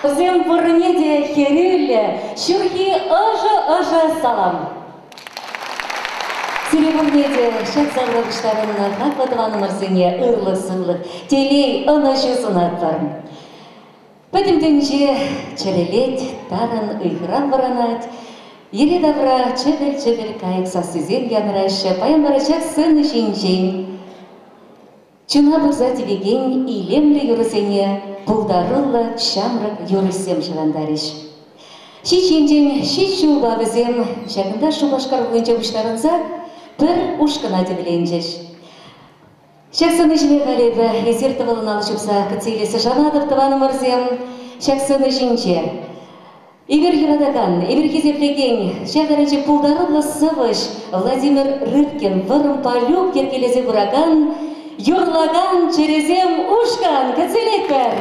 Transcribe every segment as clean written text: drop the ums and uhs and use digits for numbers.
Зем бурнеде херюлле, шурхи ыжы салам. Телебурнеде шак заврагыштарынна хакватываны марсене ырлы-сылы, телей ынышы сунаттар. Пәдімденже чәрелет, тарын ұйғыран варанат, ере давра чебел-чебел кайықса сүзен янырайшы, паян барачак сын үшінчен. Чуна бұқса тевеген илемлі юрысене, пулдарылы шамрық юрысем жыландарыш. Шиченчен шич шулба бізем, шакында шулашқар бұйынча бұштарынса, бір ұшқына дебіленжеш. Шаксыны жіне ғалебі, езертівылын алышыпса, күтселесі жанадып тываны мұрзем, шаксыны жінче. Ивер юрадаган, ивер кезеплеген, шағарынче пулдарылы сывыш, Владимир Рыбкин, вырым палюк еркелезе бұраган, юрлаган черезем ушкан, күтселетпер.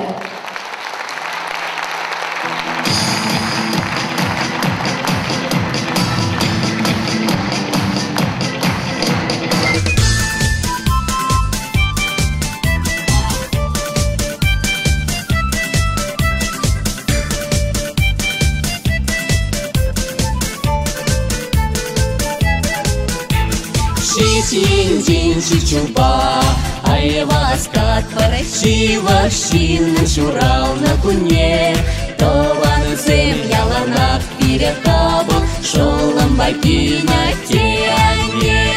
Шичинчин шичуба, айваскат паращива, щин шурал на куне. Тован земляланах перетабу, шолом баки на тене.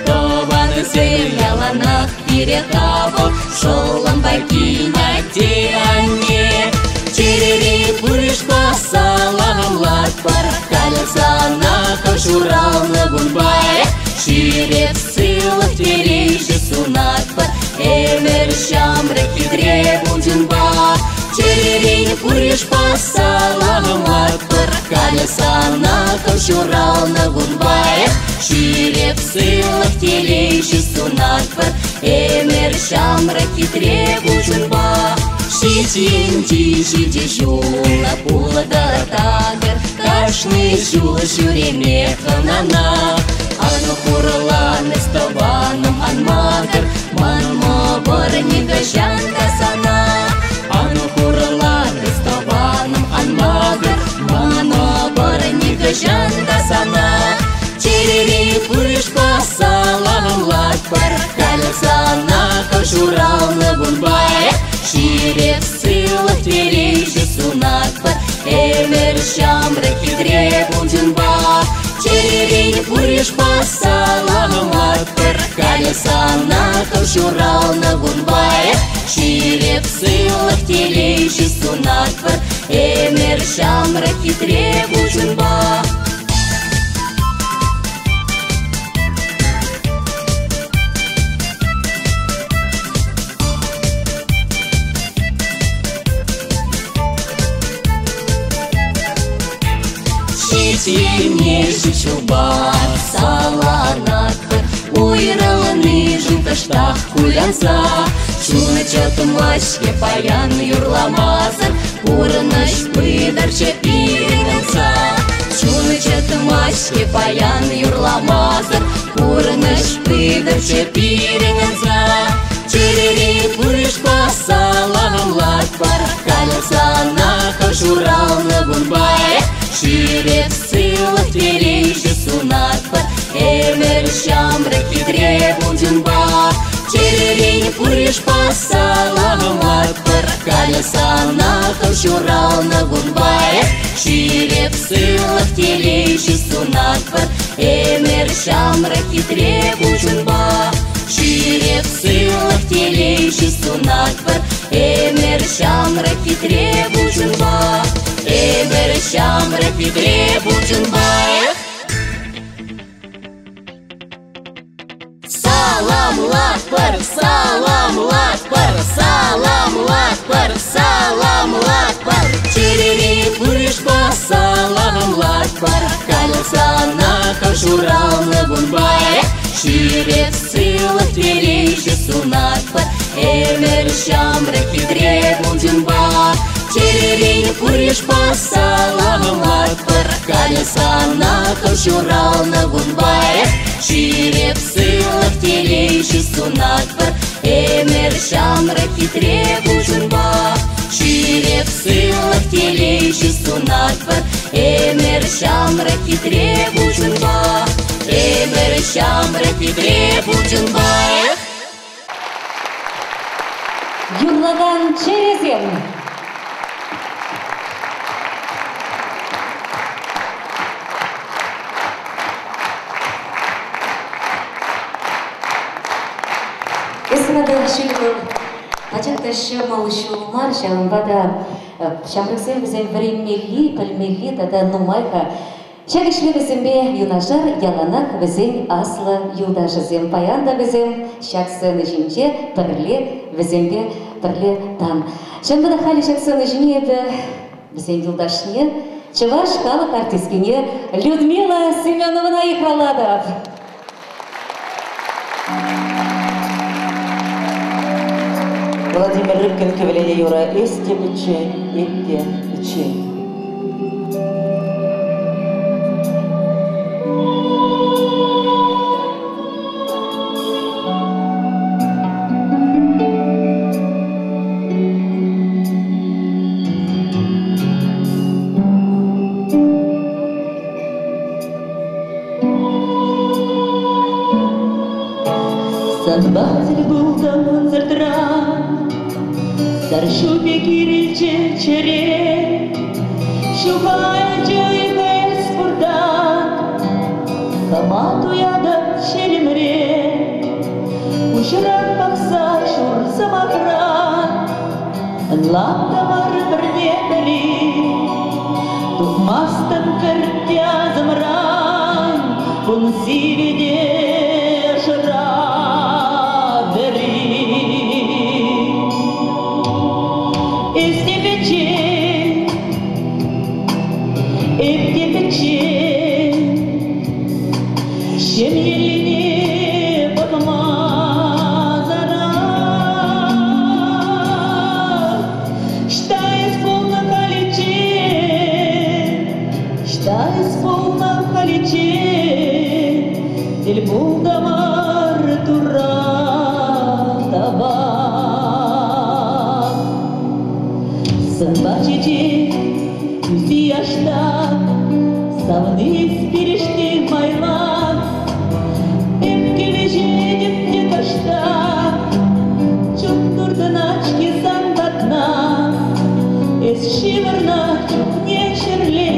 Тован земляланах перетабу, шолом баки на тене. Черери пуришка салам латпар, калеса на шурал на гунбай. Ширет сылых терейши сунатпа, эмер шамрыки дребудинба. Черерень пуриш по салам латпар, калеса на кавшурал на гунбай. Ширет сылых терейши сунатпа, эмер шамрыки дребудинба. Шитин тиши дежула пула да тагар, кашны шула шуреме ханана. Ану хурлан эстованом анмагар, манмо борнига жанка сана. Ану хурлан эстованом анмагар, манмо борнига жанка сана. Черери пуришка салам латпар, калеса на кашурал на гунбай. Ширет сылых терейши сунатпар, эмер шамрыки дребудинба. Черерень пуриш по салам латпар, калеса на кавшурал на гунбай. Ширет сылых терейши сунатпар, эмер шамрыки дребудинба. Шитине шичуба, саланатпар, уйраланы жынташтах кулянса. Чуны чатым лашке паян юрламазар, урыныш пыдарча пиренганса. Чуны чатым лашке паян юрламазар, урыныш пыдарча пиренганса. Черери пуришка салам латпар, калеса на кашурал на гунбай. Ширет сылых терейши сунатпар, эмер шамрыки дребудинба. Черерень пуриш по салам латпар, калеса на кавшурал на гунбай. Ширет сылых терейши сунатпар, эмер шамрыки дребудинба. Ширет сылых терейши сунатпар, эмер шамрыки дребудинба. Эмер шамрыки дребудинба. Салам латпар, салам латпар, салам латпар, салам латпар. Черери пуриш по салам латпар, калеса на кашурал на гунбай. Ширет сылых терейши сунатпар, эмер шамрыки дребудинба. Черерень пуриш по салам латпар, калеса на кавшурал на гунбай. Ширет сылых терейши сунатпар, эмер шамрыки дребудинба. Çirek sığlık gelişi sunat var Emir şamraki trebucun ba Emir şamraki trebucun ba Юрлаган Черезем. Эсмада шилгул, пачатта малышу марша, бада шамрыксен бизем времели, пельмели, тада нумайха. Шагышлы бізімбе юнашар яланақ бізен аслы юлдашызем паянда бізем шаксыны жинче пірле бізембе пірле тан. Шамбада хали шаксыны жине бізен юлдашне чываш халық артисткине Людмила Семеновна Ихраладов. Владимир Рыбкин кевелене юра эсте биче, этте биче. Sanbatil buldan zırdıran Sarşı bekirçe çere Şubaycı yıkayız buradan Kamatu yada şelimre Uşuran baksa şur zamakran Anlam damar berdetali Tuhmastan kertya zamran Bun sivide şıran Savnis birişti maylan Hep geleceğim de taşta Çok durdun açki sandatna Es şivarna çok neşirli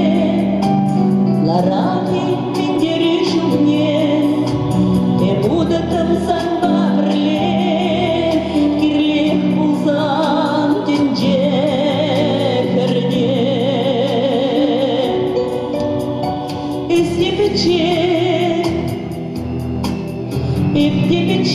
Larani minderi şumne E budatım sanba birle Kirli bulzan dince If you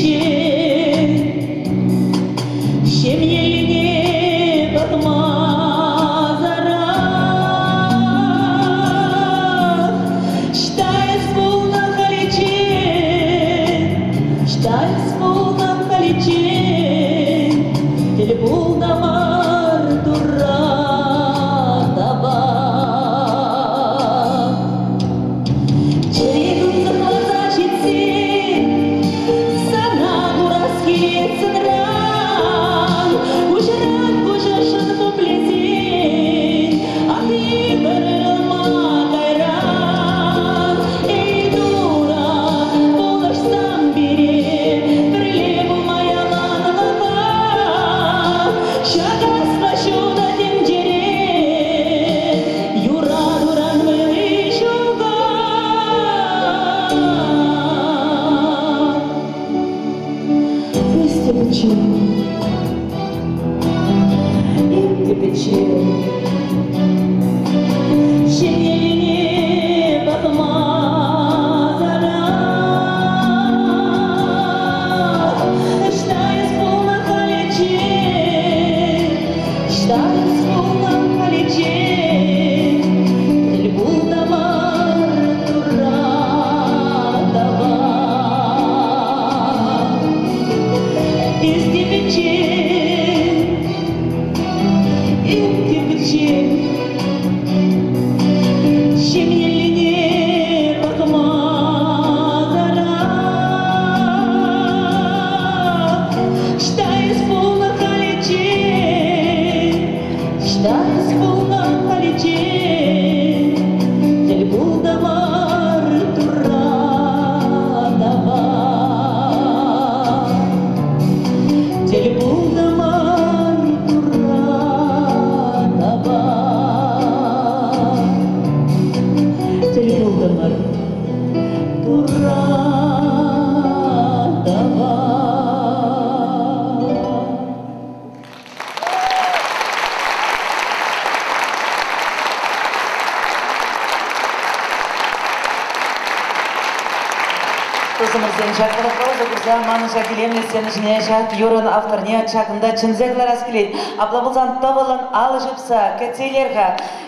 Сен шақырып қалды күза маны шақилемле сен жіне шақ юрын авторне шақында чынзеклар аскелет. Аплабылзан табылын алы жыпса, кәтселерға,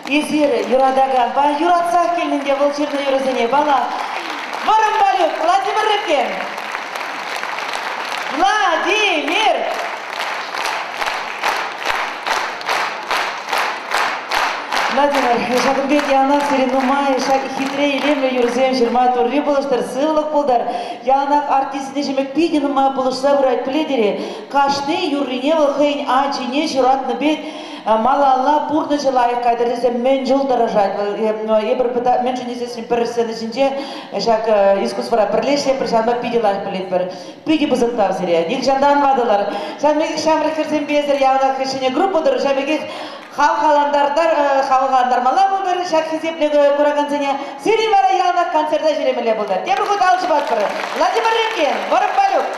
езір юрадаған, ба юратсақ келнінде бұл черны юрызыне бала. Варым балюк, Владимир Рыбкин. Владимир! Владимир, шақынбек яғынақ серенумай, шақ хитрей елемлі юрзем жирма турри болыштыр, сылық болдар. Яғынақ артисіне жемек пигінума болышса бұрайт пледері. Кашны юррине вылхайын ачине журатны бет. Малалла пурны жылайық қайдырдесе мен жол дыражайт. Мен жүнезесін бірсін ішінде шақ искусствора бірлеші, бір жанба пиделайық білет бір. Пиде бұзықтау зіре. Нек жандан вадылар. Жанмегі шамры кірсен безір яғынақ ішіне группадыр. Жабеге Халғандар мала бұлдар, шақ хезеплегі көрағанзыне сирин бара яғынақ концерта жүремеле бұлдар. Темір құт алшы бат бірі. Владимир Рыбкин, Варым Балюк.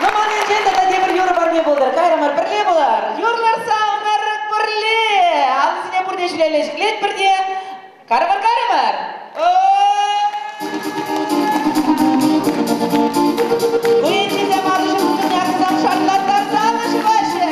Нұманын жендіда темір юры барме бұлдар. Қайрамар бірле бұлар. Юрлар сауынар бірле. Алысыне бұрде жүлеле жүклет бірде. Қарымар. Көйеншеде марышы бұтын яқызам шарлаттар саны жывашы.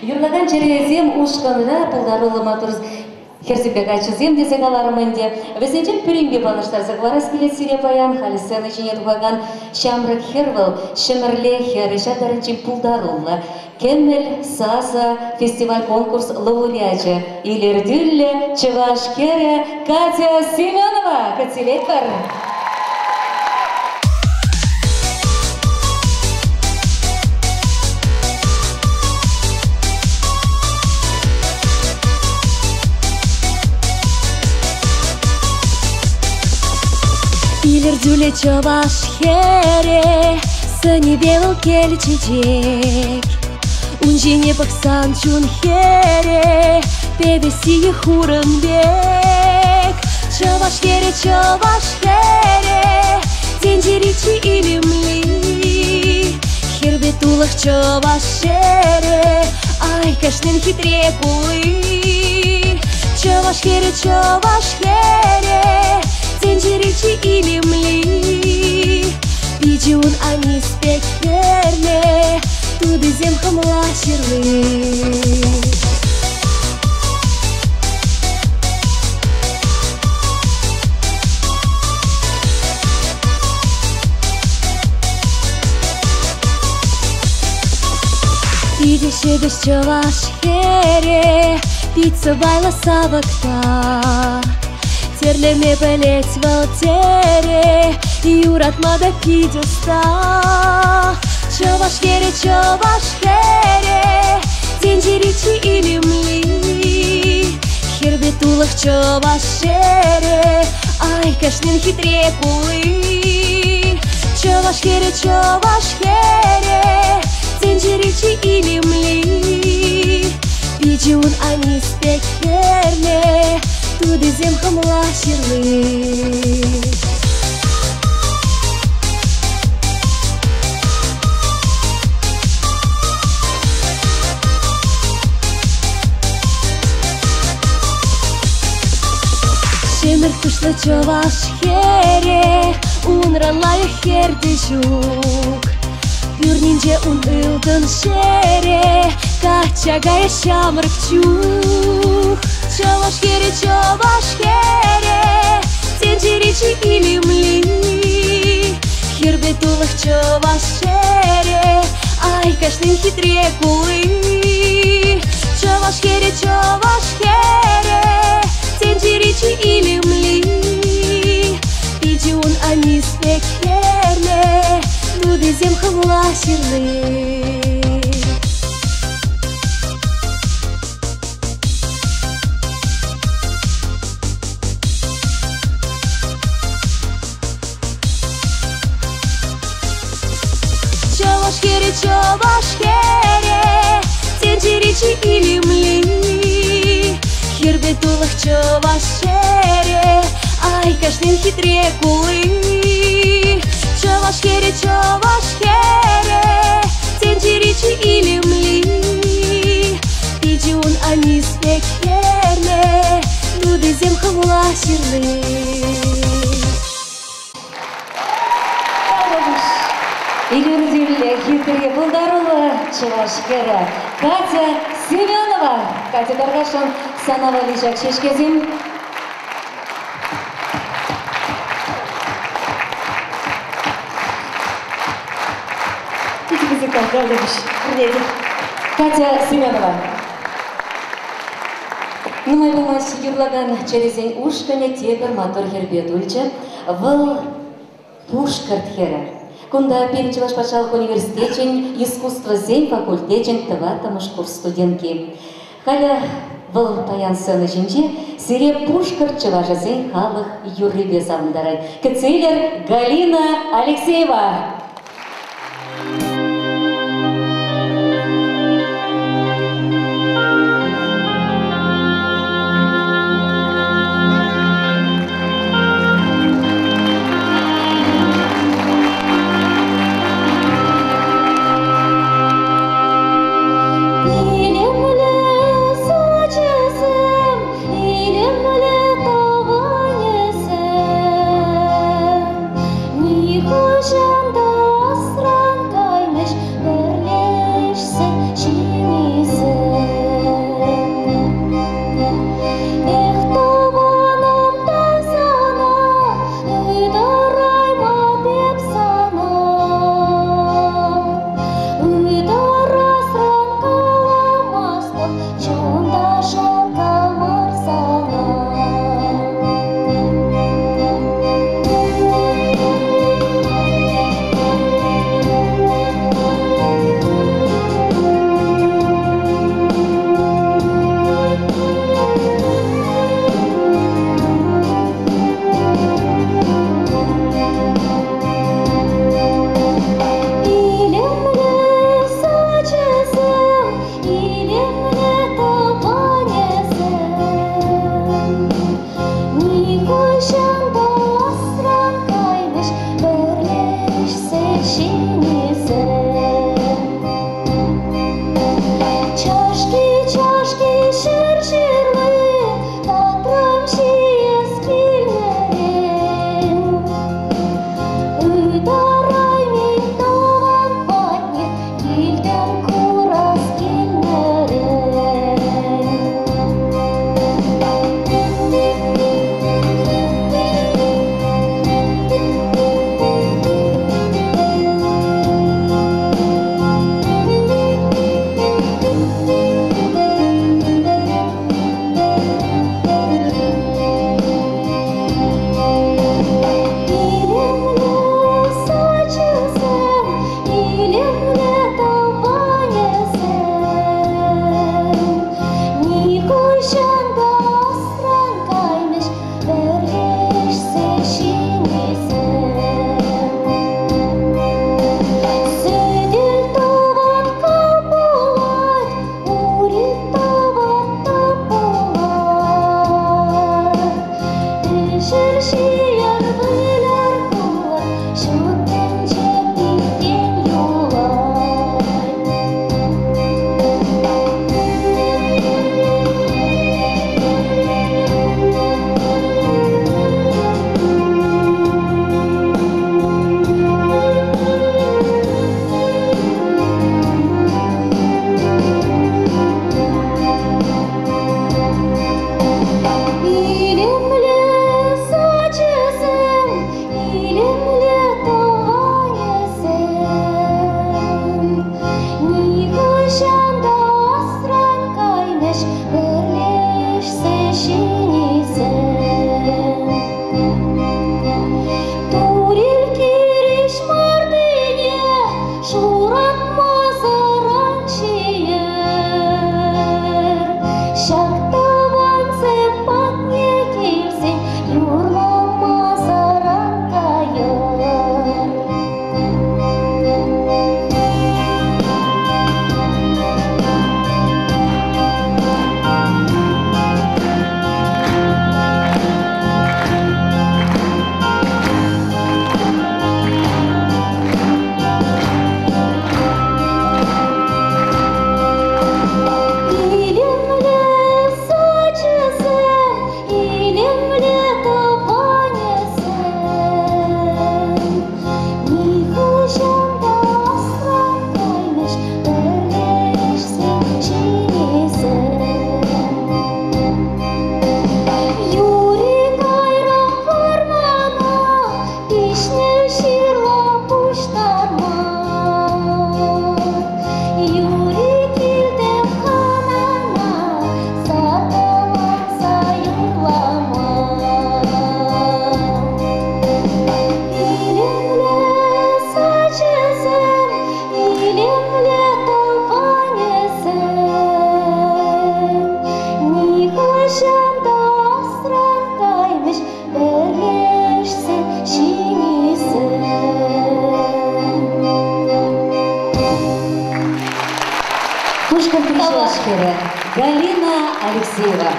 Юрлаган черезем ушканына пулдарулы матурыз Херсибек ачызем десек аларымынде. Везенчен пүрінге балыштар загларас келет сире баян, халисаны жіне туғаган шамрак хервал, шемерле хері жадарынчен пулдарулы. Кеммел Саза фестиваль-конкурс лауреачы Илердюлле Чевашкере Катя Семенова. Катилет бар. Тюле чаваш хере, сани белл кельчичек. Унжине баксан чун хере, певеси хуренбек. Чаваш хере, тенджеричи илимли. Хербе тулах чаваш хере, ай кашнен хитре кулы. Чаваш хере, тенджеричи илимли. Пиджун они спекерне, туды земхам лаширлы. Пидеше без чаваш хере, пицца байла савакта. Терлеме белец валтере, юратмада пидеста. Чаваш хере, тенджеричи илимли. Хербе тулах чаваш хере, ай кашнен хитре кулы. Чаваш хере, тенджеричи илимли. Пиджун они спекерне, туды земхам лаширлы. Шемер кушла чаваш хере, унранлая херде жук. Пюрнинже ун ылдын шере, качагая шамрык чук. Чаваш хере, тенджеричи илимли. Хербе тулах чаваш хере, ай кашнен хитре кулы. Чаваш хере, тенджеричи илимли. Пиджун они спекерне, туды земхам лаширлы. Чаваш хере, тенджеричи илимли. Хербе тулах чаваш хере, ай кашнен хитре кулы. Чаваш хере, тенджеричи илимли. Пиджун они спекерне, туды земхам лаширлы. Илюрдюлье хитрые булдарулы чавашкера Катя Семенова. Катя Даргашон санавали жак шешкезим. Катя Семенова. Нумай булмаш юрлаган черезен ушкане тепер мотор хербетульче выл пушкарт хера. Кунда перечи ваш пашалх университечен, искусство зем факультечен тыватамыш курс студентки. Халя выл паян сыны жинче, сире пушкар чыважа зен халых юррибе замдарай. Кацелер Галина Алексеева. Жанда Галина Алексеева.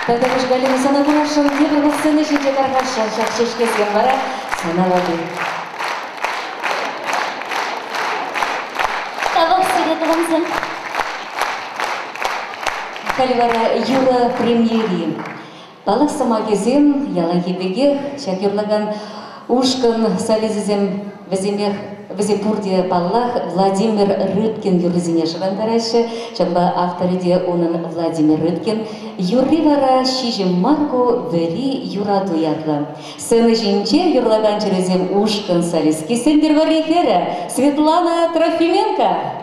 Тогда уж Галина Санагурашин, первого сцены жителя Каргаша, Шахшишке Сгамбара, Санавады. Тавок Светованцем. Каливара Юра премьери. Балак самагезем, ялахибеге, шакирлаган ушкан сализизем веземех Везепурде баллах Владимир Рыбкин юрзине шыгандарайшы, чамба авториде onun Владимир Рыбкин, юрривара шижем марку вери юра дуятлы. Сыны жинче юрлаган черезем ушкан сализки сендерварихера Светлана Трофименко.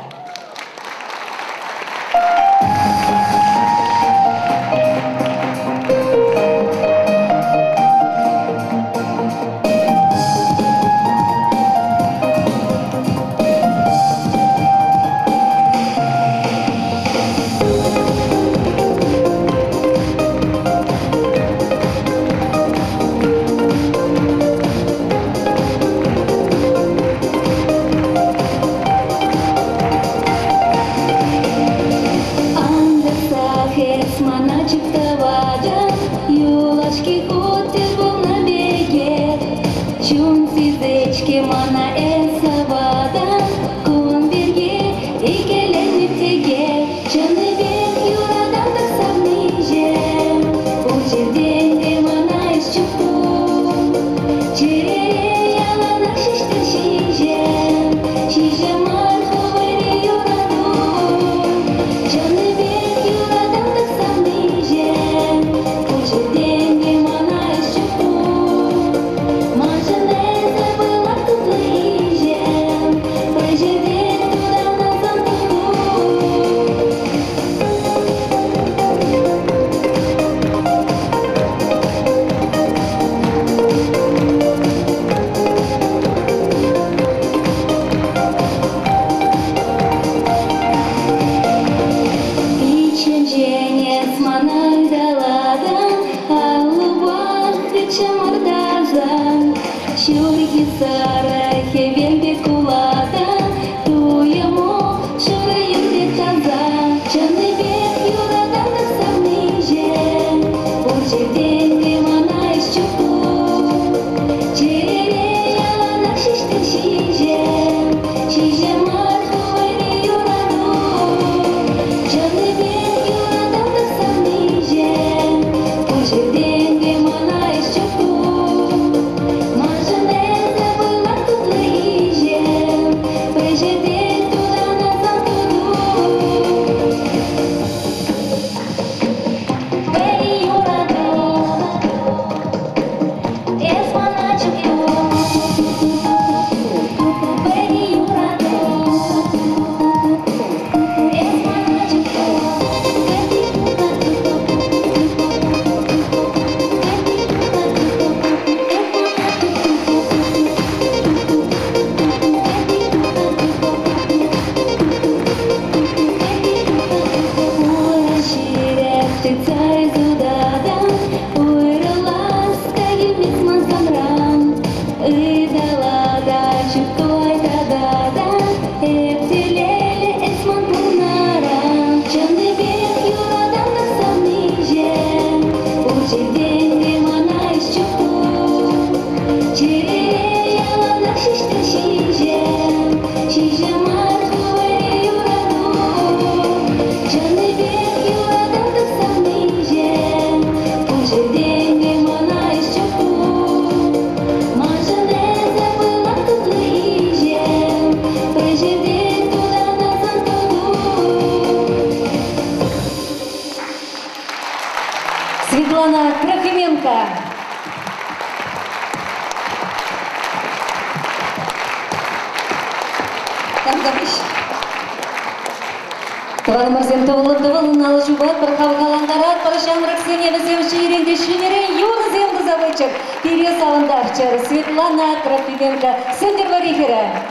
Светлана Трофименко. Товарымырзем товылын алышубат, бір қабықаландарат, парашан рықсене бізем шиіренде шимерен юрзем заводчик Перес Алындавчар Светлана Трофименко Сендер Варихера.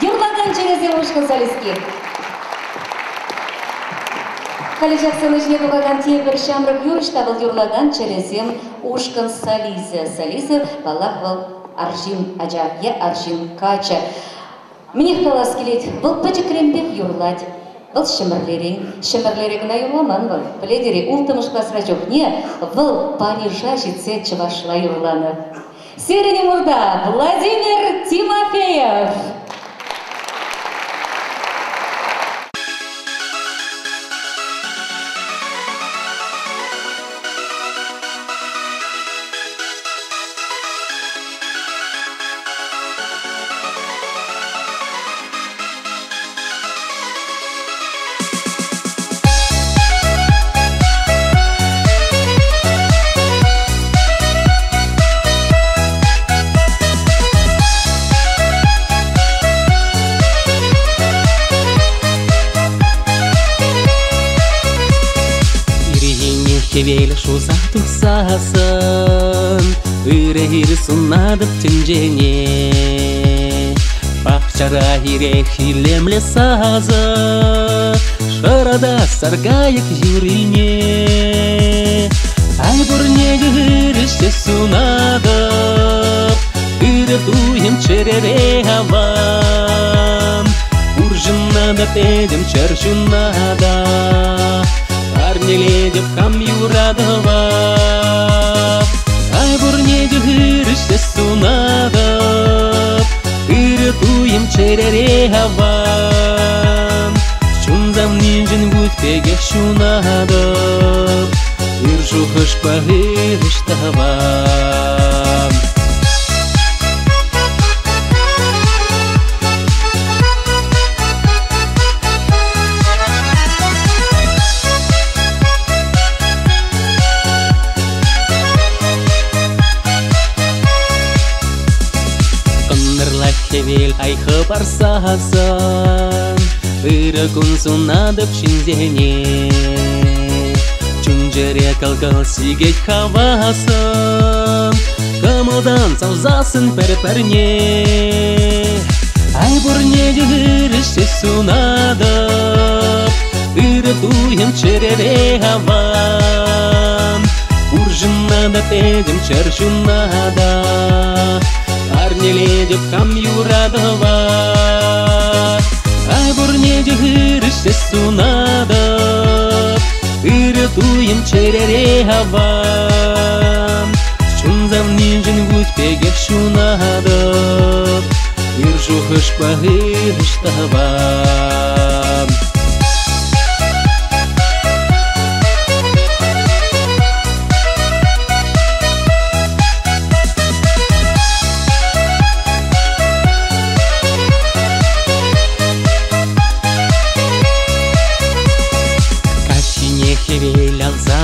Юрлаган через ушкан солистки. Халижак сынышне тугаган тебір шамрық юриштабыл юрлаган черезем ушкан солизе. Солизе балақ был аржин ажак, я аржин кача. Мне қалас келет, бұл пачы крембек юрлать. Бұл шымырлерің на юрламан бұл. Пледері ултымышқа срачок не, бұл Парижа житсе чывашла юрланы. Серене мұрда Владимир Тимофеев. Кевелі шуза тұқсасын, үрі-үрі сұнадып түнжене. Бақчара ирек хилемлі сазы, шырада саргайық юрилне. Ай бұрнегі үріште сұнадып, үрі туйым черере авам. Уржынада тедім чаршунада, Арнеледев хам юрадова, ай бурнеде хырыште сунадып, Үрітуем черере авам. Шунзам нинжин гудпеге шунадып, Үржухыш пағырыштавам. Кевел айхы барсасын, үрі күн сұнадып шинзене. Чүнжере қалқал сигет хавасын, Қымылдан саузасын пір-пірне. Ай бұрнеде үріште сұнадып, үрі туйым черере авам. Уржынада тедім чаршунада, Арнеледев хам юрадова, ай бурнеде хырыште сунадып, Үрі туйым черере авам. Шунзам нинжин гудпеге шунадып, Үржухыш пағырыштавам.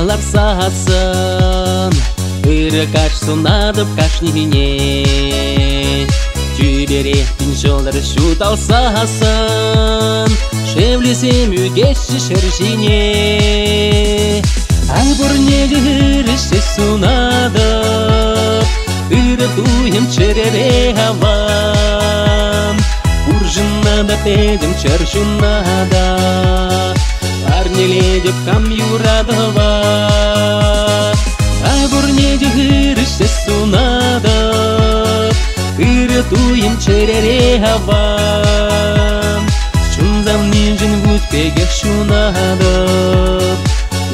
Лапсасын, үрі каш сұнадып кашнене. Түйберектің жолдары шут алсасын, Шевлесем үгеші шыршине. Ай бұрнегі үріште сұнадып, Үрі туйым черере авам. Уржынада тедім чаршунада, Арнеледев хам юрадова, ай бурнеде хырыште сунадып, Үрі туйым черере авам. Шунзам нинжин гудпеге шунадып,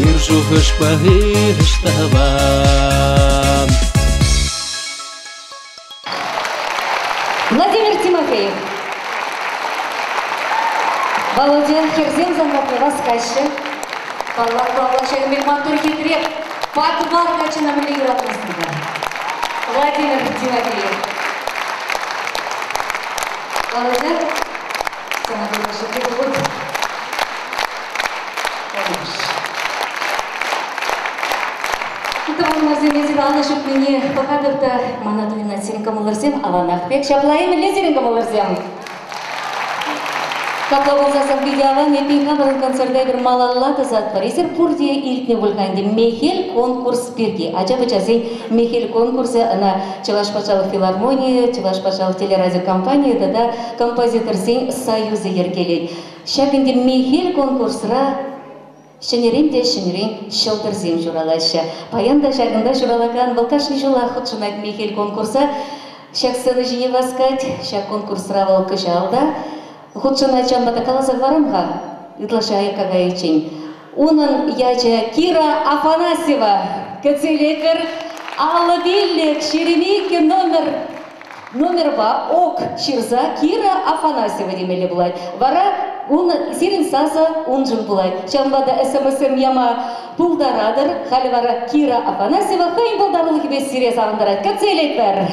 Үржухыш пағырыштавам. Владимир Тимофеев. Володя Херзем Зангаплева скайшы. Паллак шайымбек матур кетірек. Патвар качына мүлі юратмасында. Владимир Тимофеев. Володя, sana teşekkür ederim. Кытымымызы мезір алышып мені пақадырды манатуына сирен камылырсем, аланақ бек шаплайым лезерін камылырсем. Как болсасам видеован эпинхабалын концертте бир малалла тазат бар. Эсер пурдия илтне булганды мехел конкурс бирги. Ажабы жазы мехел конкурсы ана Чуваш-Патшалық филармония, Чуваш-Патшалық телерадио компания да композитор сен союзы ергелет. Шагынды мехел конкурсра шенерин шылдырзем журалашы. Паянда шагында журалаган волкашни жула худшынат мехел конкурса. Шак сыны жіне васкать, шак конкурсра волкы жалда. Худшына чамбата калазак варамға, ытлаша айкага ечен. Унын яча Кира Афанасьева, кацелекер, Алла Биллик, Шеремейки номер ба, ок, Ширза, Кира Афанасьева демелі бұлай. Вара, уны сирин саза унжын бұлай. Чамбада СМСМ яма пулдарадыр, халі вара Кира Афанасьева, хайын бұлдарлығы бес сирез ағындарад. Кацелекер.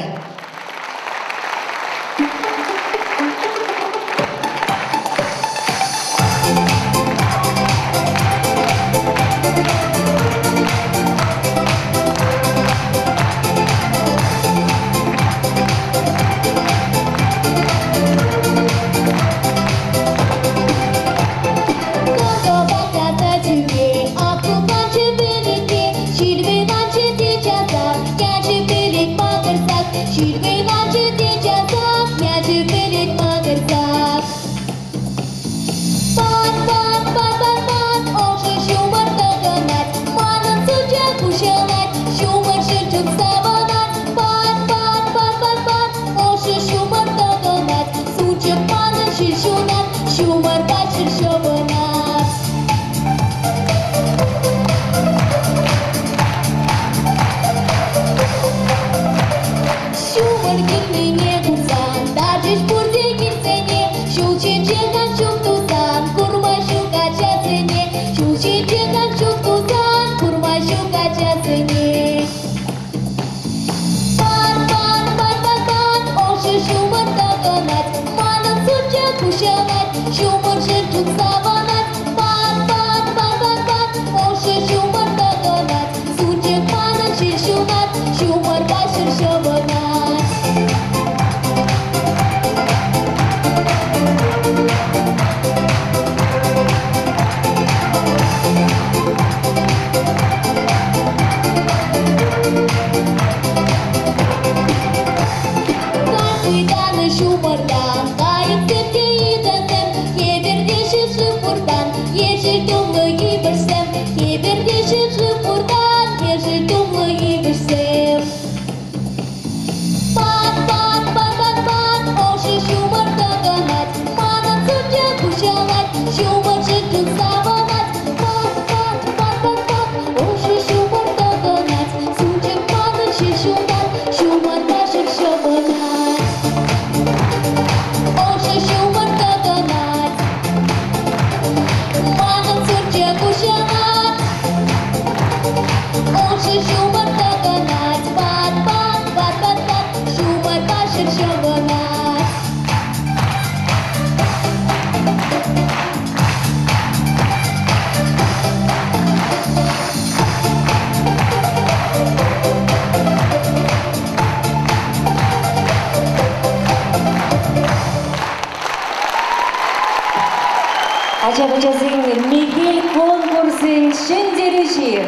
Михель конкурсын шендережи.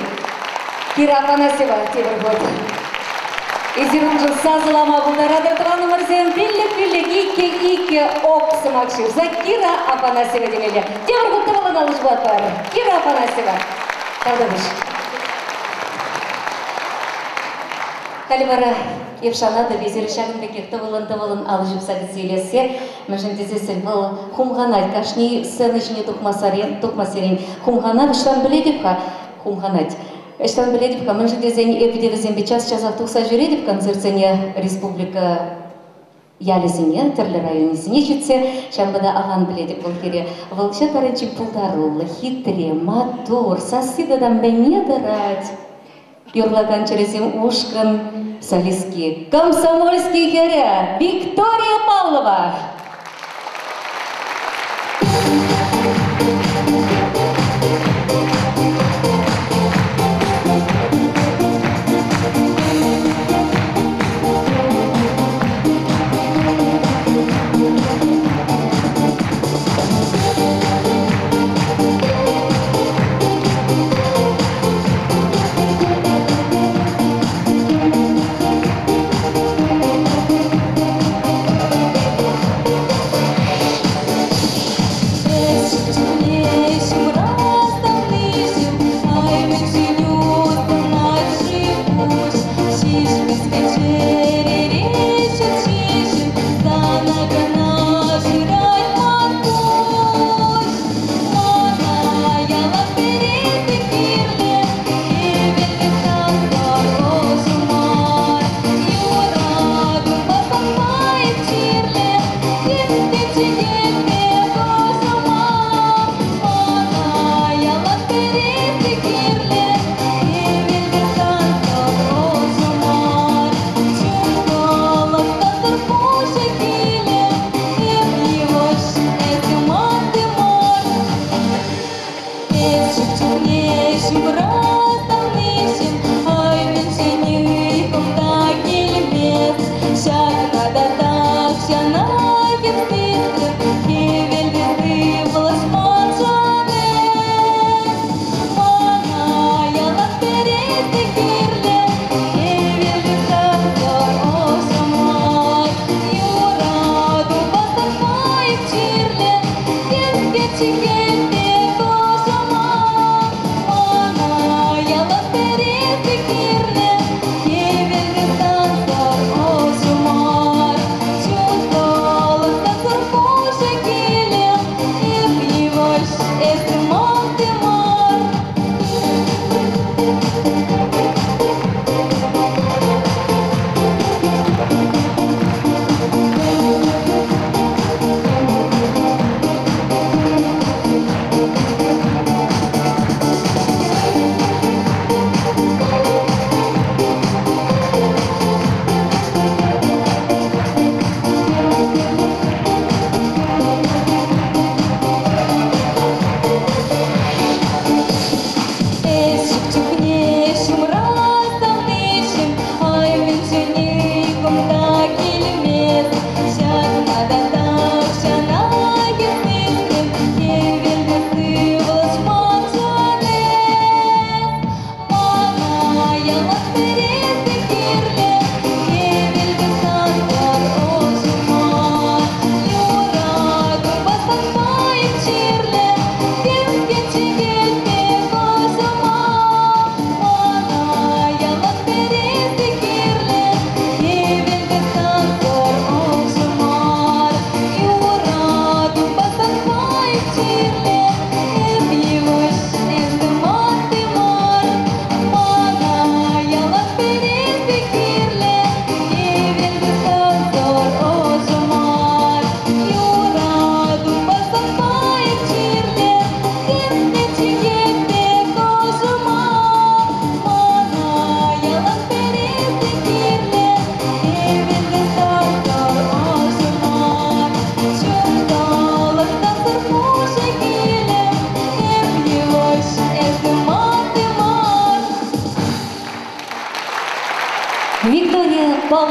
Кира Афанасьева тебір год. Изирунжы сазылама бұлдарадыр тұғаны мұрзен пиллік ике оқсымақ шырза Кира Афанасьева демелі. Тебір год тұғылын алыш бұлат бар. Кира Афанасьева. Қалдырыш. Қалибара Евшанады везері шағынбекек тұғылын алыжып сағыз елесе. Мәжін дезесіл бұл хумғанай кашни сәні жіне тұқмасерен. Хумғана віштан біледіпқа хумғанать. Эштан біледіпқа мәжін дезені эпидевізен час-часақ тұқса жүредіп концертсене республика ялесіне, түрлі районесіне жетсе, шамбада аған біледіп бұл кере. Вълча тарынчы пұлдарулы, хитре, матур, сасидадан мәне дырать. Юрлаган чересем ушкан солистки. Комсомольский херя Виктория Павлова.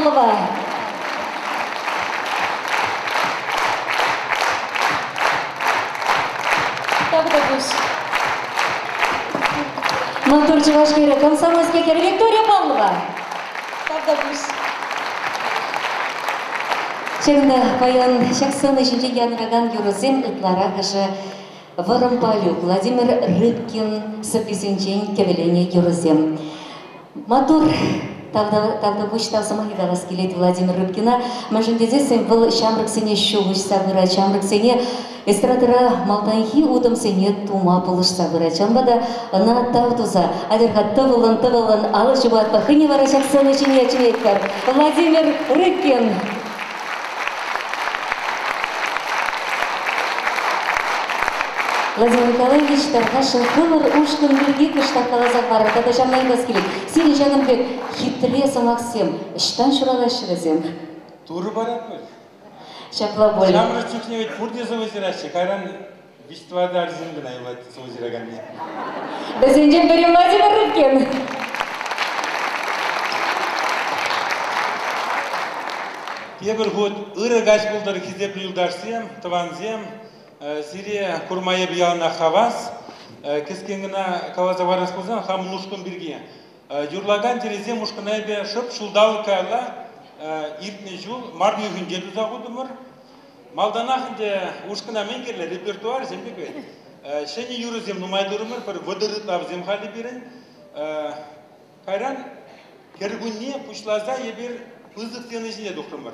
Павлова. Мантур Чувашкира, комсомольский кер Виктория Павлова. Чегінде баян шақсын үшінші яныраған юрызен ұтлара қышы Воромпалю Владимир Рыбкин саписенчен кевелене юрызем. Матур Тавда буч тавсама хидалас келет Владимир Рыбкина. Мәжіндеде символ шамрық сене шуғыш сабыра шамрық сене эстрадыра малтанхи удым сене тума пылыш сабыра чамбада ана тавтуза адырға тывылын алы жыбат бақыне вара шақсын үшіне чмейткар Владимир Рыбкин. Владимир Николаевич Таргашин қылыр ұшқын бірге күштақ қалазақ бары тада жамнайын келет. Сені жаным бек хитре самақсем, іштан шұралай шырызем. Туры барат бұл? Шапла боль. Шамры чухне ведь фурдеза озерашчы, кайран виштвада арзингін айлайды озераган не. Бізенжен бірі Владимир Рыбкин. Тебір ғод ұры ғаш бұлдары кезеп ұйылдарсем, тыванзем, Сирия курмая бияна хавас, кескенгена каваза варас кузан хам нушкун бирге. Юрлаган терезе мушканай бе шып шулдал кайла иртне жул марни хүнде дузагудумыр. Малданахынде ушкана менгерле репертуар зембеге. Шени юрызем нумайдурумыр бір выдырыт авзем хали бирен. Кайран кергунне пушлаза ебір пызык тенежіне дұқтымыр.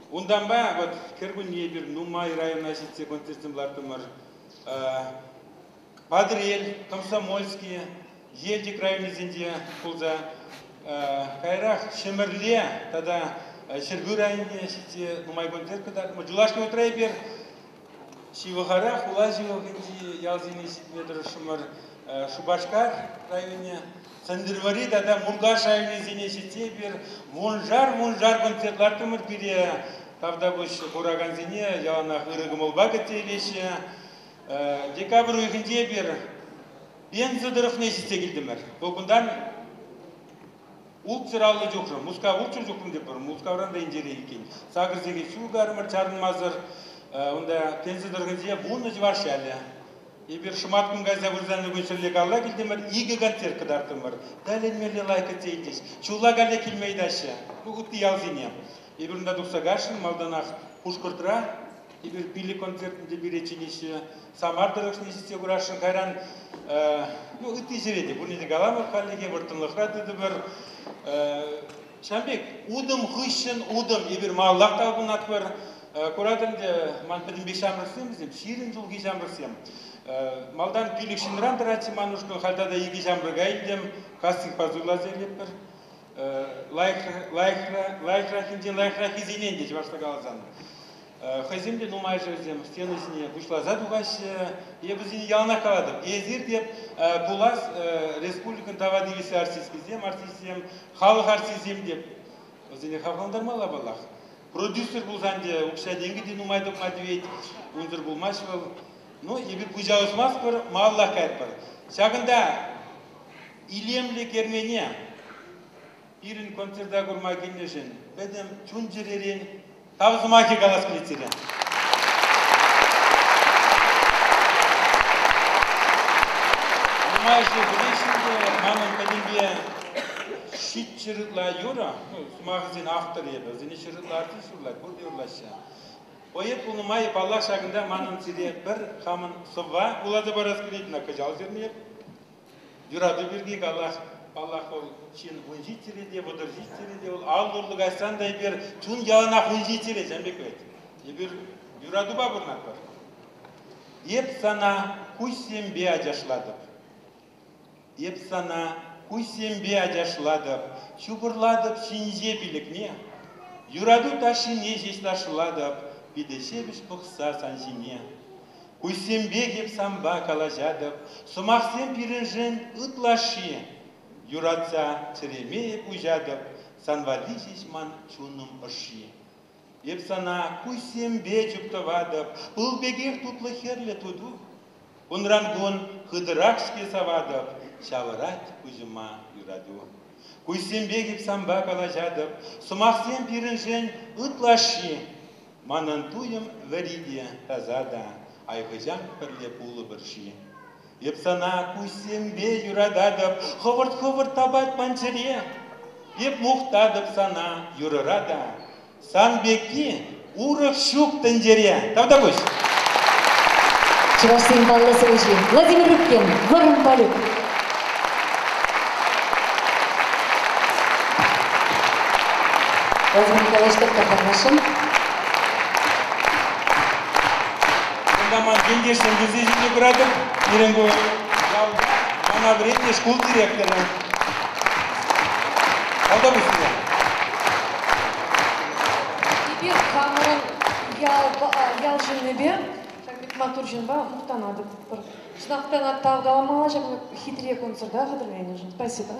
Ундан ба, вот, кергунне бир Нумай районна жетсе концертімлартымыр. Падрель, Комсомольский, Елдик районезінде пулза. Кайрах Шемірле, тада Шергу районне жетсе Нумай концерткадарымыр. Жулашки отрай бир Шивахарах, Улажиовынде ялзине жетмедір шымыр. Шубашкар районне. Сандырвари тада Мургаш районезіне жетсе бир Мунжар концертлартымыр бире. Тавда бұш қораған зене, яланақ ұрығым олба кәттейлеші. Декабр үйгінде бір бензидырық нешісте келдімір. Бұлғындан ұлт сыралы жоқшым, мұзға ұлтшыр жоқым деп бір, мұзға оранда индері екен. Сағырзеге суғарымыр, чарынмазыр, онда бензидырғынзе бұны жываршы әлі. Ебір шыматкым ғазда вұрзаны көншірлік алла келдімір, игі концерт қыдартымыр. Дәленмелі лайқы тейдеш, чулла ғале келмейдашы, бұғытты ялзене. Ибірінде дұқсағашын, малданақ пұшқыртыра, ибір билі концертінде біреченеші, самардырық нешісте құрашын, қайран, үтті жереді. Бұнеді ғаламыр қалеге бұртынлықрадыды бір. Шамбек, удым ғышын, удым, ибір мағылақ талбын атпыр. Құрадырынды, ман пәдімбек шамырсем, ширин жылғы шамырсем. Малдан билік шыныран тұрачы манушқын, қалдада егі шамырға елдем, кастинг пазула зерлеп бір. Лайхрахи зенен де жвашта қалазан. Хайземде нумай жөзем, стенесіне бұшлаза дұғашы, ебізіне ялына қаладым. Езір деп бұлас республикын тавадивесі артистізем, халық артистізем деп. Өзіне қавғандармала балақ. Продюсер бұлзан де, ұқша денгі де нумай дұқмадывет, өнзір бұлмаш бол. Но ебір бұжауызмас бір, мағаллақ қайт бар. Шағында илемлі кермене, Ирин концертда көрма келнешін, бәдім чүн жеререн, табызыма ке қалас келетсерен. Нумайшы білешінде, мамын бәдімбе шит шырытла юра, сумағызен автор ебі, зіне шырытла артын шырла, көрде ұрлашы. Ойет бұл нумай баллақ шағында мамын сире бір қамын сұва, ұлады барас келетіна қыжал жеріне еп, юрады бірге қалақ. Аллах ол чин ғынжитері де, бұдыржитері де, ол алдырлық айсандай бір чүн ялына ғынжитері, жәмбек өйт. Ебір юраду ба бұрнат бар. Еп сана күйсембе ажашладып. Еп сана күйсембе ажашладып. Шубырладып шинже білікне. Юраду ташыне жешташладып. Бидеше біш бұқса санжине. Күйсембе кеп самба калажадып. Сумақсем пирінжін ұтлашы. Юратса черемееп ұжадып, санвали жешман чуным ұшы. Еп сана күйсембе жүптывадып, бұл бегер тұтлы херлі туду. Ұнрангун қыдырақшке савадып, шавырат күжіма юраду. Куйсембегіп самба кала жадып, сумақсен пирінжен ұтлашы, манын туым вәриде тазада, айғыжан пірле пулы бірші. Епсана куйсембе юрададып, хывырт-хывырт табат манчыре, еп мұқтадып сана юрырада, санбекки урық шук тіндере. Тавда бұш? Чувашский баллы служи. Владимир Рыбкин, Ворон Полюк. Владимир Николаевич, только хорошим. Ман кендешін күзежінде күрадым, ерінгі мана біретне школ директоры. Алда бұсында? Теперь камерон ял жинебе, матур жинба, мұқтанады. Шынақтан аттағдаламала, жаңа хитрее концерда қадырмайын жын. Спасибо.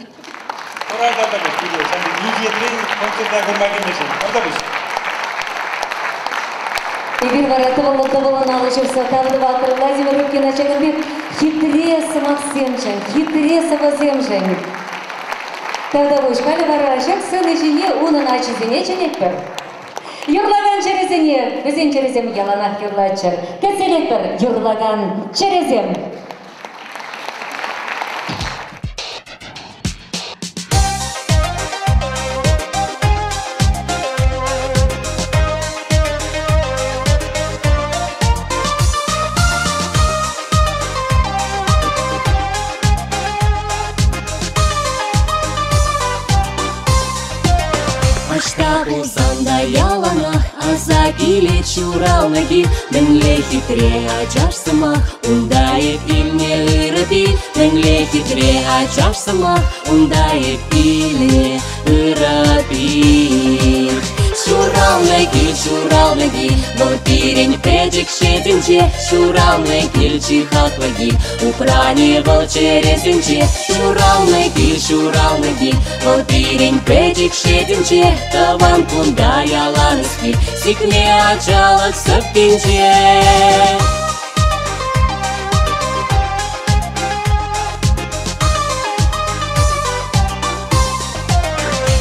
Орада да бұш, күлі. Сәнді нүйдетлен концертда көрмәген жын. Алда бұш? Игорь Варатова Лотоволан алышырса тавды ватыр Владимир Рыбкин ачагынбек хитре сымақсемжен, хитре сывыземжен. Тавда бұш, калі варашак сын ішіне унын ачызене ченекпір. Юрлаган черезене, бізен черезем яланақ юрлачыр. Кәселекпір юрлаган черезем. Uzanda yalanaq, aza gile çuralnagi, Dönle hitre açarsama, undayıp ilne ırıpi, Dönle hitre açarsama, undayıp ilne ırıpi. Şuralnagi, Волпирень педик шединче, Şuralnagi, чихатваги, Упранивал черезинче, Şuralnagi, Волпирень педик шединче, Таван кунда яланыски, Сикне ачалak сыппинче.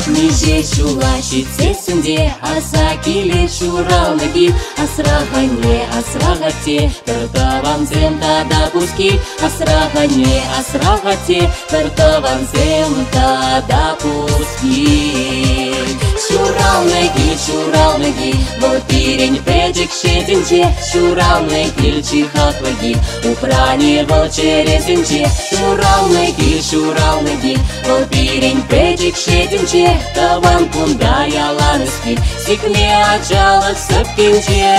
Ниже чулашит сесінде, аса келе шуралныги, асрағате, тыртаван земтада пуски, асрағате, тыртаван земтада пуски. Şuralnagi, Волпирень педик шединче, Şuralnagi, чихатваги, Упранивал черезинче, Şuralnagi, Волпирень педик шединче, Таван кунда яланыски, Сикне ачалak сыппинче.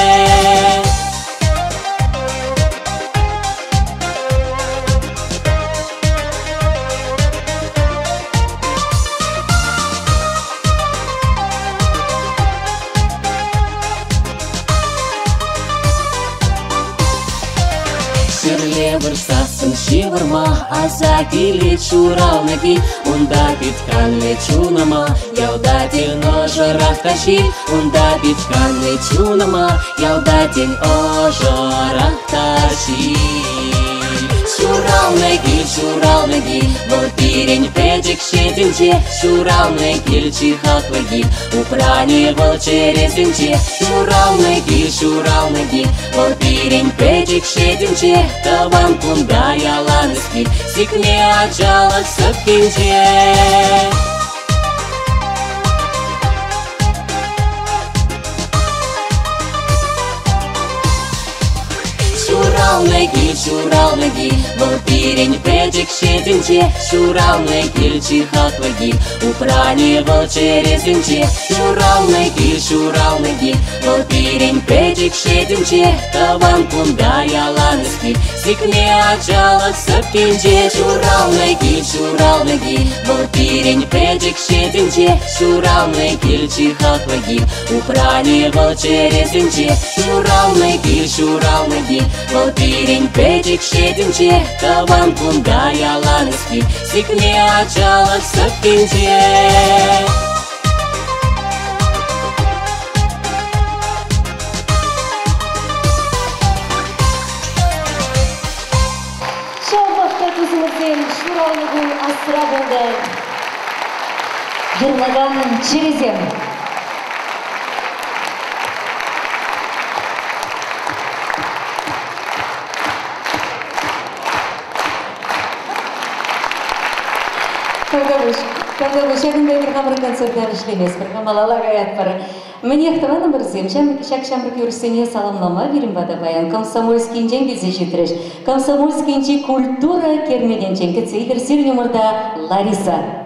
Вырсасын шивырма, аза келет шуралныги, Унда битканлы чунама, Яудатель ожырах тащи, Унда битканлы чунама, Яудатель ожырах тащи. Şuralnagi, Волпирень педик шединче, Şuralnagi, чихатваги, Упранивал черезинче, Şuralnagi, Волпирень педик шединче, Таван кунда яланыски, Сикне ачалak сыппинче. Şuralnagi, Волпирень педик шединче, Şuralnagi, чихатваги, Упранивал черезинче, Şuralnagi, Волпирень педик шединче, Таван кунда яланыски, Сикне ачалak сыппинче. Şuralnagi, Волпирень педик шединче, Şuralnagi, чихатваги, Упранивал черезинче, Şuralnagi, Волпирень педик шединче, Таван кунда яланыски, Сикне ачалak сыппинче. Şovmakta kızımızın Şuralnagi asra buldu. жырлаган черезем. Когда вы шагындай бір қамыр концерттар ішлемес, бір қамалала ғаят бары. Міне қтываным бірзем, шак шамрық юрсене саламлама берім бада баян. Комсомольский инжен келзе жетіреш. Комсомольский инжен культура кермеден ченкетсе игір сирнемырда Лариса.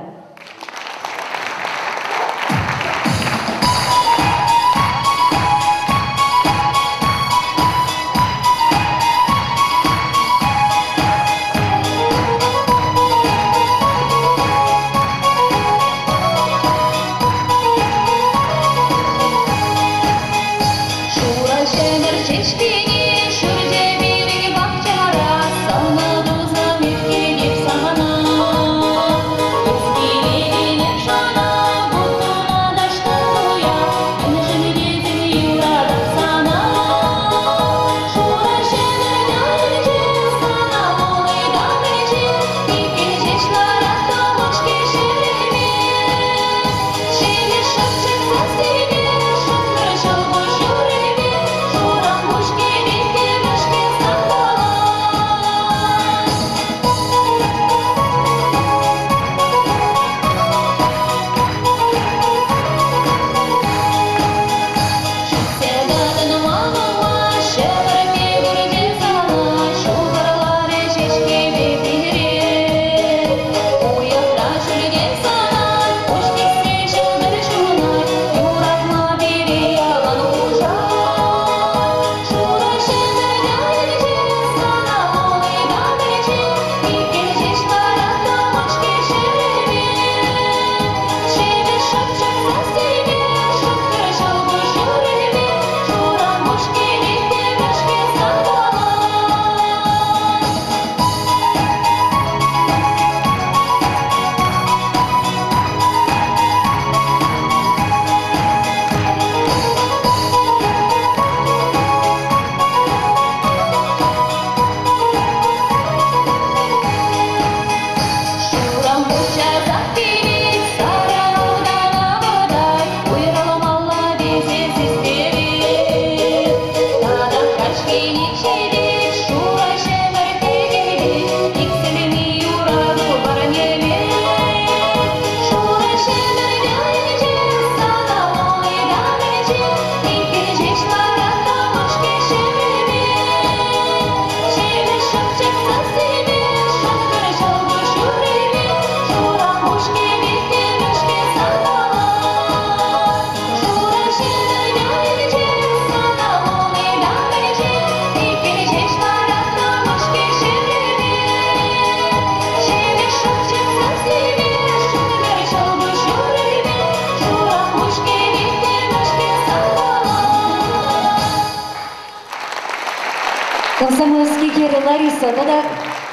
Комсомольский кері Лариса, да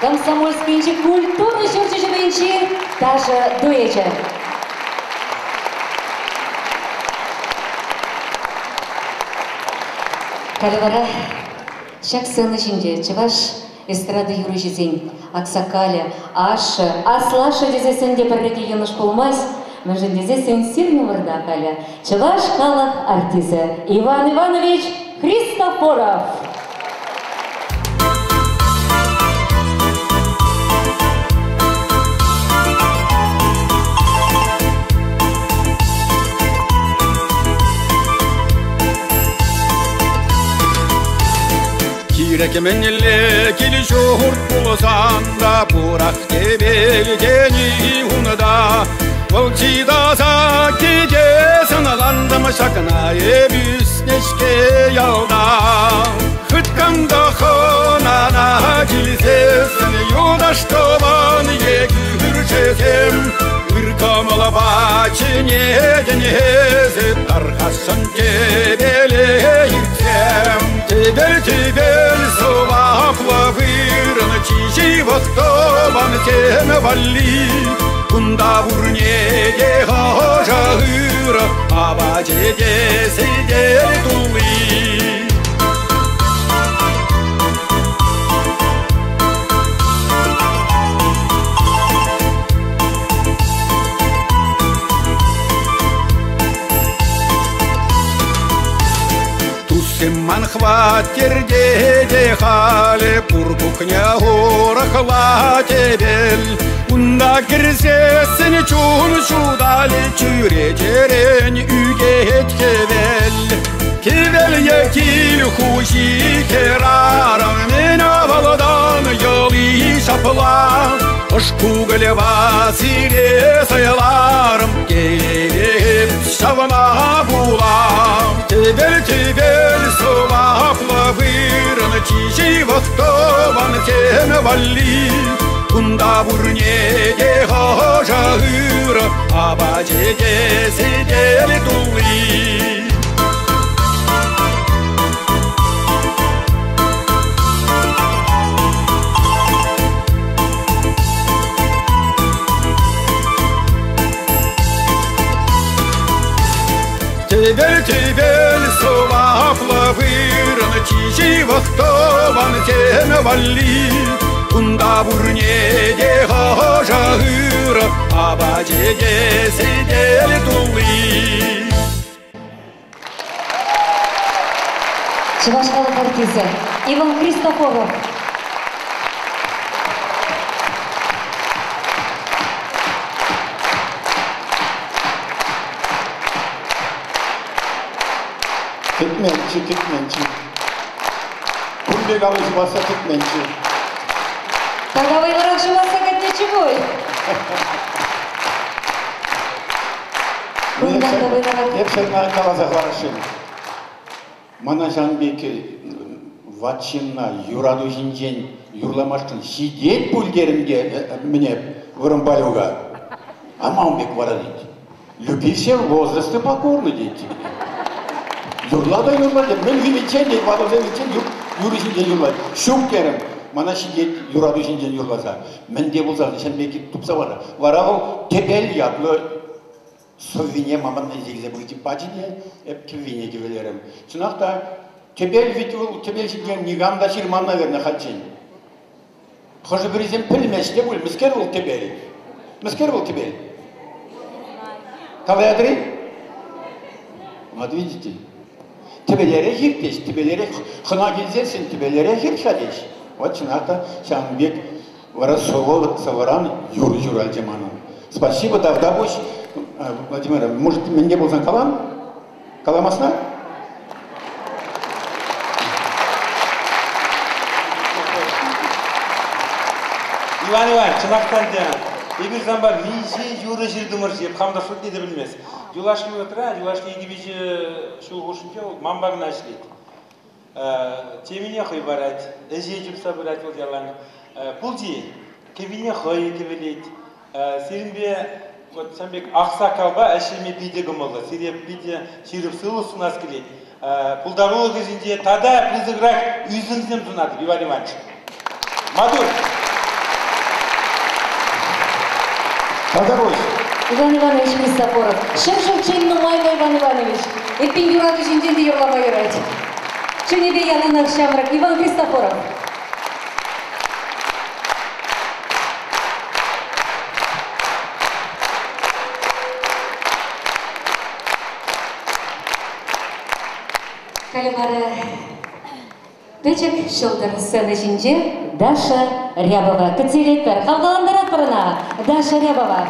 комсомольский инчи культуру жүрчі инчи даже дуэчі. Калевара, шак сын ішінде, чываш эстрады юры жезен, Аксакаля, Аша, Аслаша дезесінде бірреке еныш болмас, мәжін дезесен сирны варда каля. Чываш халық артисі Иван Иванович Христофоров. Кирекеменелле кили жорт болсанда бурак тебелгени унада волчидаса кеге саналандама шакана эбүснешке ялда хытканда хонана жилсесин юдаштобан егүрчесем ыркамала бачине денезе тархасын тебеле иртсем Тебель совахла вырна чичи вахтобан тем валли кунда бурнеге хожагыра абачеге сидели тулы Шимман хваттерде де хале пуркукня горахла тебель. Унда кирсесін чун шудали чүре терен үгет кевел. Кевел екил хужи керарам мен авалдан йоли шапла. Ошкугілі васире сайларым келеп шавана була. Тебел соваплы вырын чижи вахтован кен валли. Кунда бурнеге хожагыр, абачеге сидели тули. Тебел соваплы вырын чижи вахтован кен валли. Кунда бурнеге хожагыр, абачеге сидели тули. Чувашхалық артисі Иван Христофоров. Тикменчи. Кунбек алыш баса тикменчи. Когда вы раньше вас как ничего. Hep sen kalaza karışın. Mana Janbeki Vatçinna Yuradu Jinjen Yurlamashtın şiddet pulgerimge мне вырымбалюга. А мамбек вара дейді. Люби все в возрасте покорны дейді. Юрлада, мен вимечен дейді, вада вимечен юры Jinjen юрлады. Шук керім. Mana şiddet Yuradu Jinjen yurlasa. Men de bulzardı, sen belki tupsa var. Vara o tebel yaplı Совине маман изегзе будет пачине, эпкивине гивелерем. Чунахта тебель витул, тебель сиден нигамда ширман наверное хатчин. Хоже бризем пельмеште бул, мискер был тебель. Мискер был тебель. Кавадри? Вот видите. Тебелере хиртеш, тебелере хна гильзерсен, тебелере хиршадеш. Вот чунахта Шанбек варасовол саваран юр альтиману. Спасибо, тогда больше. Владимир, может, мне был за калам? Каламасна? Иван Иванович, чынақтан егер замбар неше юры жердімір жеп, қамдашылық не де білмес. Юлашки отыра, юлашки егебежі шул ғошынке ол мамбағына әшілейді. Теміне қой барады, әже жүпса барады ол яланы. Пұлди, кевіне қой кевелейді. Серінбе вот Шамбек ақсақалба әшеме биде гымылы, сиреп биде ширіп сылы сунас келеді. Пұлдарулы кезінде тада пызығырақ үйзіңізден тұнады, Иван Иванович. Мадур. Подорожь. Иван Иванович Христофоров. Шым-шым чеймну майма Иван Иванович. Эппин Юраду Jinjenді юрлама юрайды. Чынебе янынақ шамрак Иван Христофоров. Калимары Печек шылдыр сцена жинже Даша Рябова. Көтелеттер. Қалғаландар ақырына Даша Рябова.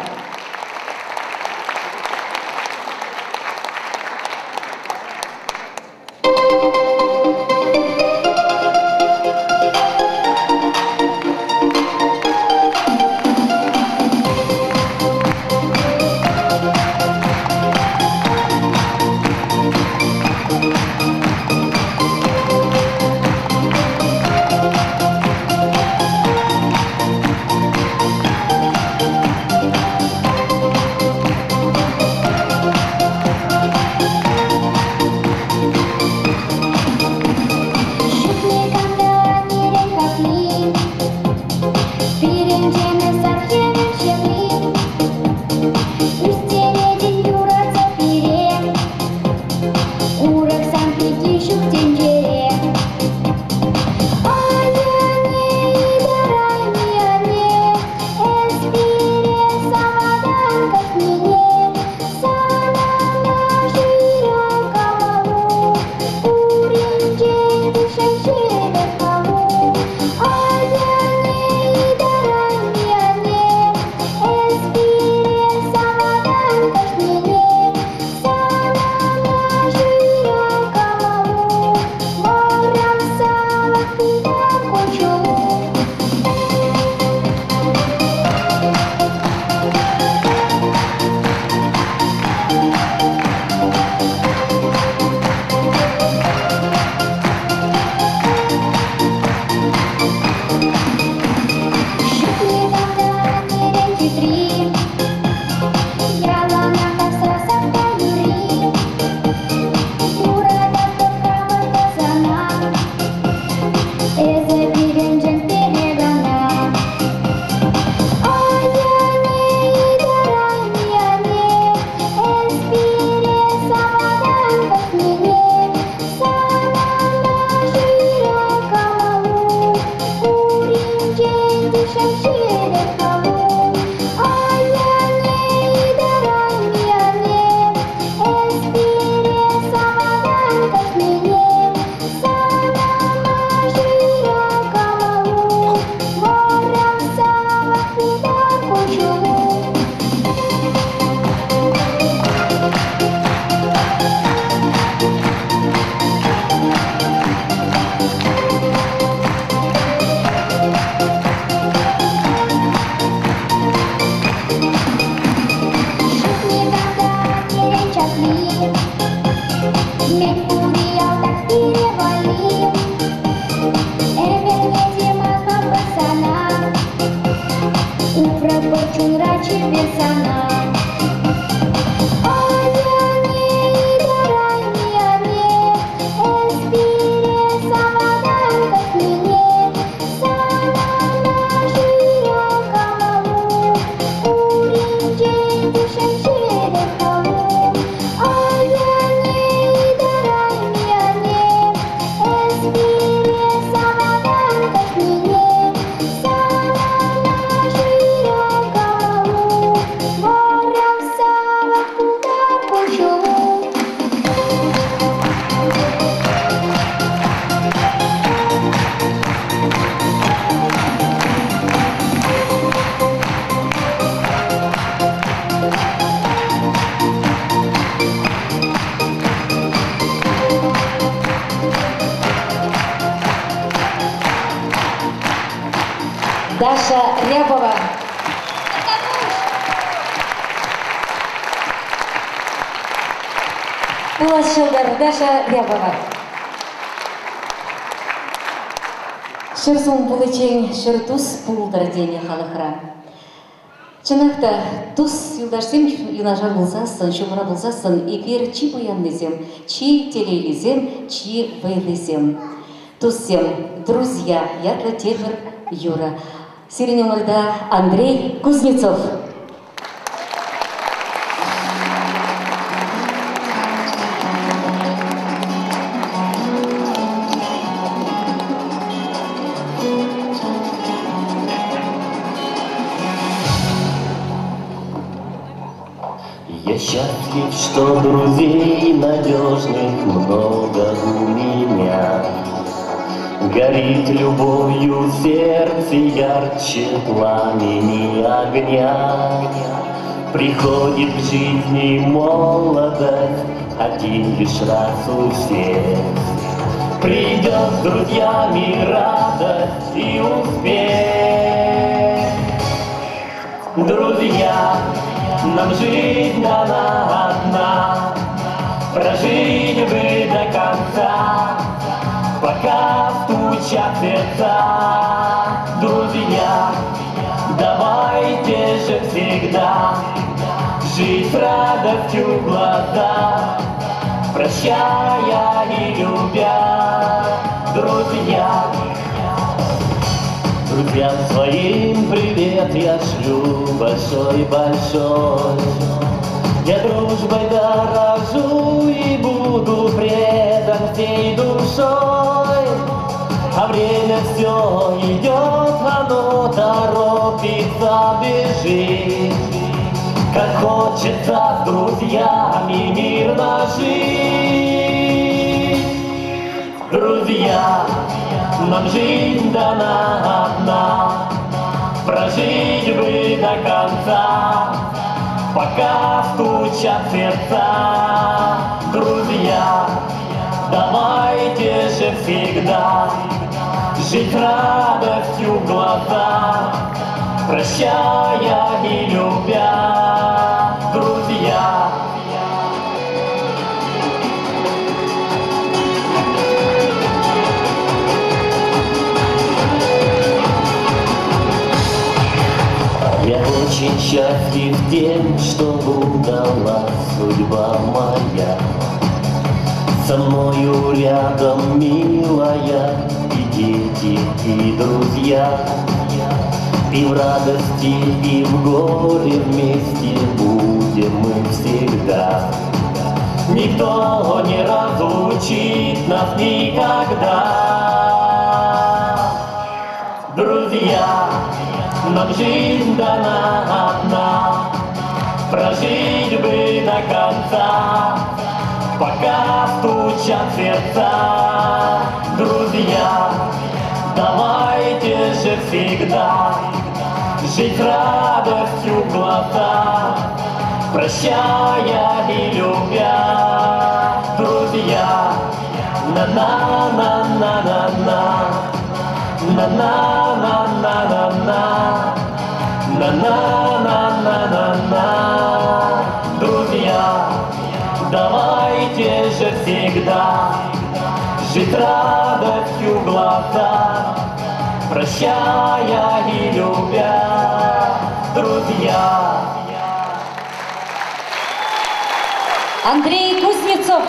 Меркурий так перевалил, видимо, по пацанам, Упрапорчун рачи бесана. Даша Рябова. Пулашылдар Даша Рябова. Шырсун пулычен шыртус пулдар дене халықра. Чынақта тус юлдашсем юнажар болсасын, шумыра болсасын, эфир чи буяннызем, чи телейлизем, чи вейлизем. Туссем, друзья, ятла тегр Юра. Сиренемырда Андрей Кузнецов. Я счастлив, что друзей надежных много у меня. Горит любовью сердце ярче пламени огня. Приходит в жизни молодость один лишь раз у всех. Придет с друзьями радость и успех. Друзья, нам жизнь дана одна, прожить бы до конца, пока стучат сердца. Друзья, давайте же всегда жить с радостью в глазах, прощая и любя. Друзья, друзьям своим привет я шлю большой-большой. Я дружбой дорожу и буду предан всей душой. А время все идет, оно торопится бежит. Как хочется с друзьями мирно жить. Друзья, нам жизнь дана одна, прожить бы до конца, пока стучат сердца. Друзья, давайте же всегда жить радостью в глазах, прощая и любя. Друзья, я очень счастлив тем, что удалась судьба моя. Со мною рядом милая, и дети, и друзья. И в радости, и в горе вместе будем мы всегда. Никто не разлучит нас никогда. Друзья, нам жизнь дана одна, прожить бы до конца, пока стучат сердца. Друзья, давайте же всегда жить радостью в глазах, прощая и любя. Друзья, на-на-на-на-на-на, на-на-на-на-на-на, на-на-на-на-на-на. Друзья, давайте же всегда жить радостью в глазах, прощая и любя, друзья. Андрей Кузнецов.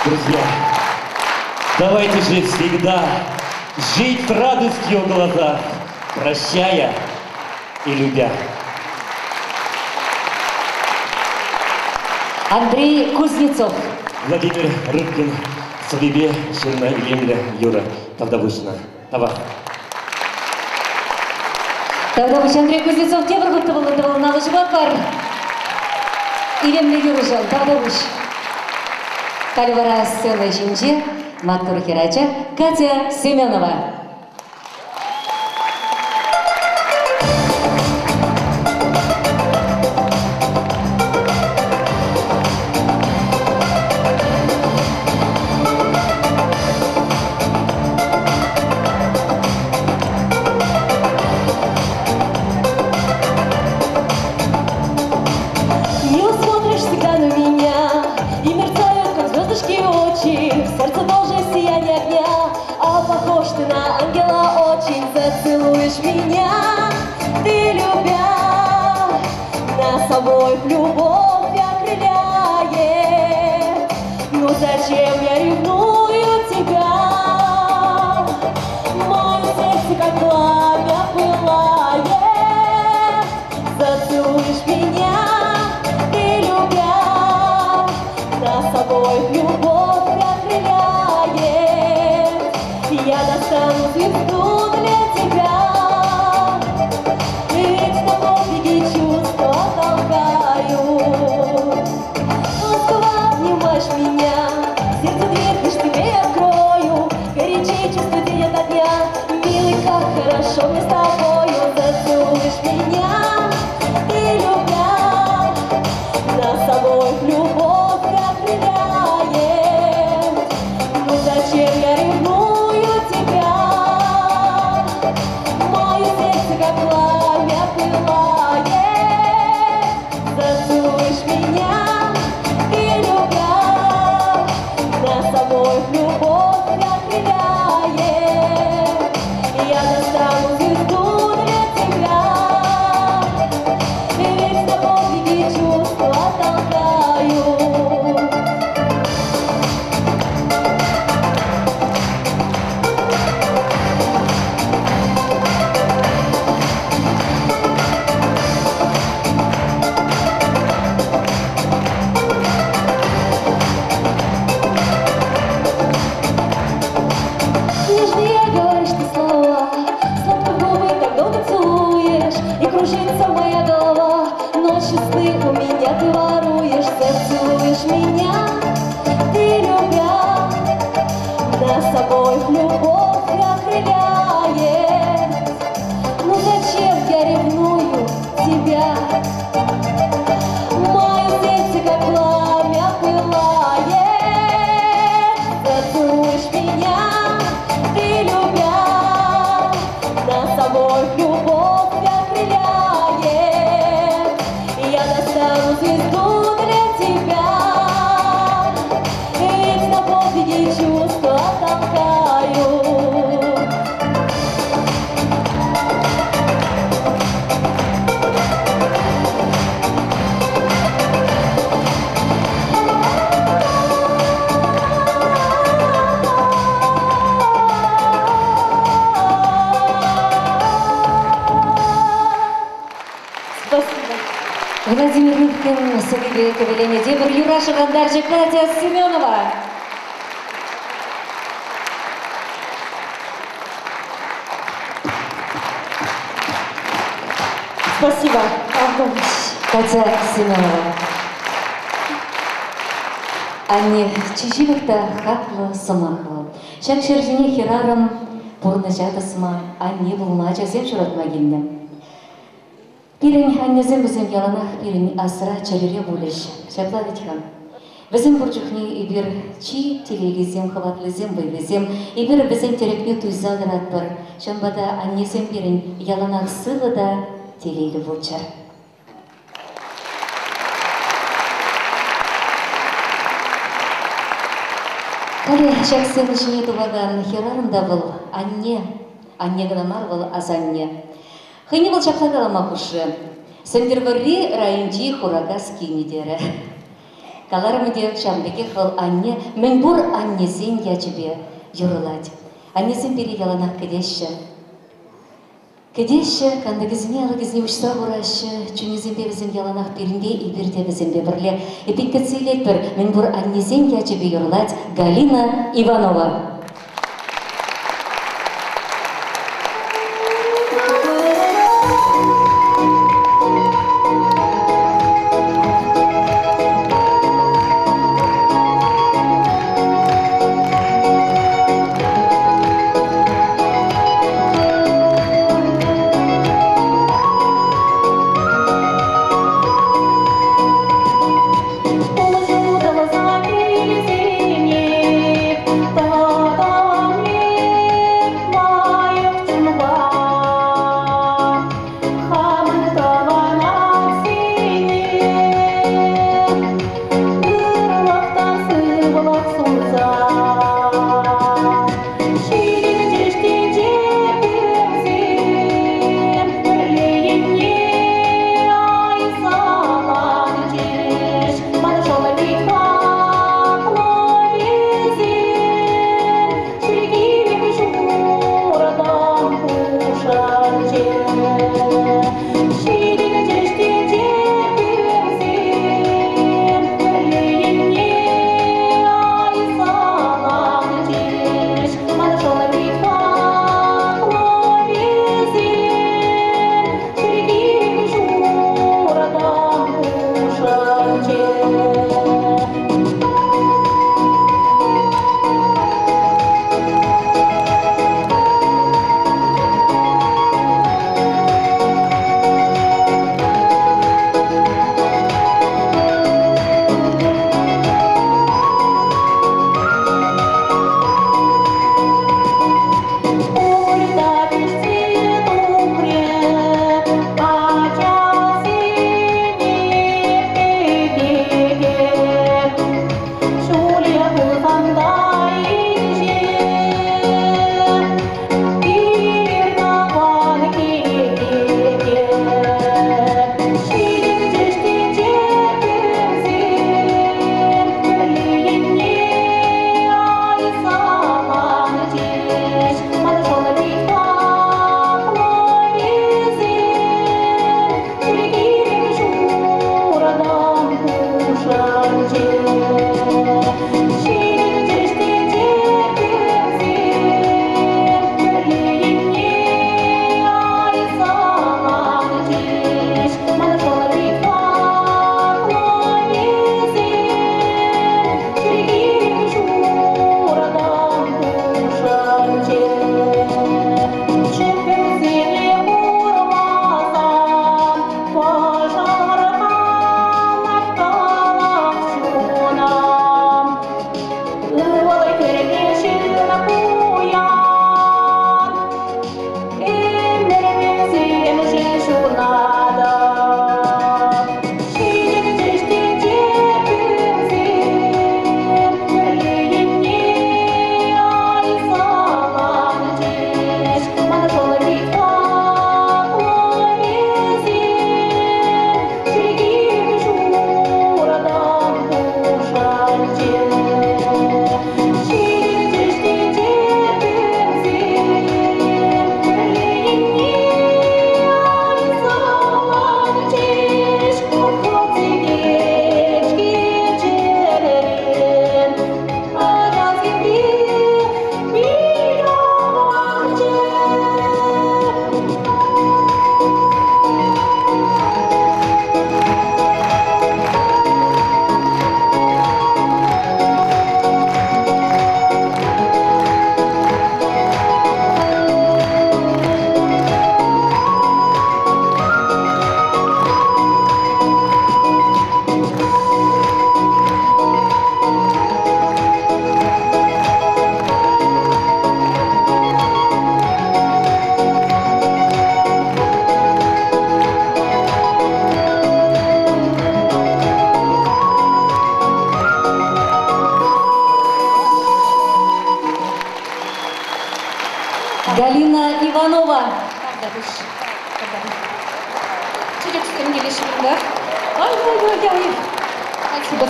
Друзья, давайте же всегда жить с радостью в глазах, прощая и любя. Андрей Кузнецов. Владимир Рыбкин, Сабибе, Ширна, Емля, Юра, Тавдавышна. Тава. Тавдавыш Андрей Кузнецов темір құтты налышы бар. Елемлі Юрыжан, Тавдавыш. Кальвара сцена жинже, Мактур Херача, Катя Семенова. Владимир Рыбкин, Сабибе, Кавелене, Дебр, Юраша, Гандарчик, Катя Семенова. Спасибо. Катя Семенова. Анне Чичиловта хаклы сымақлы. Шак шерзіне херарым бұрны жадысыма Анне бұлма жазем жұратма келдім. Пирень аннезем бізім яланақ пирень асыра чарыре болеш. Шапла ветхан. Бізім бұрчықне ибір чи телегезем, хаватлызем, байлызем, ибір бізім терекне туйзағын атпыр. Шамбада аннезем пирень яланақ сылы да телейлі болчар. Хали шаксен ішіне туғаған херарында бұл анне гына марвал азанне. Хыне бұл шақла қалама құшы. Сендерварли районжи хурага скинедері. Каларымыде шамбеке қыл анне, мен бұр аннесен ячыбе юрылад. Аннесен бері яланақ кедеші. Кедеші, кандагызіне алыгызіне ұшса бұрашы, чүнезембе бізім яланақ берінде ибірде бізімбе бірле. Епик кәтсейлет бір, мен бұр аннесен ячыбе юрылад Галина Иванова. Положу до глаза перелезение,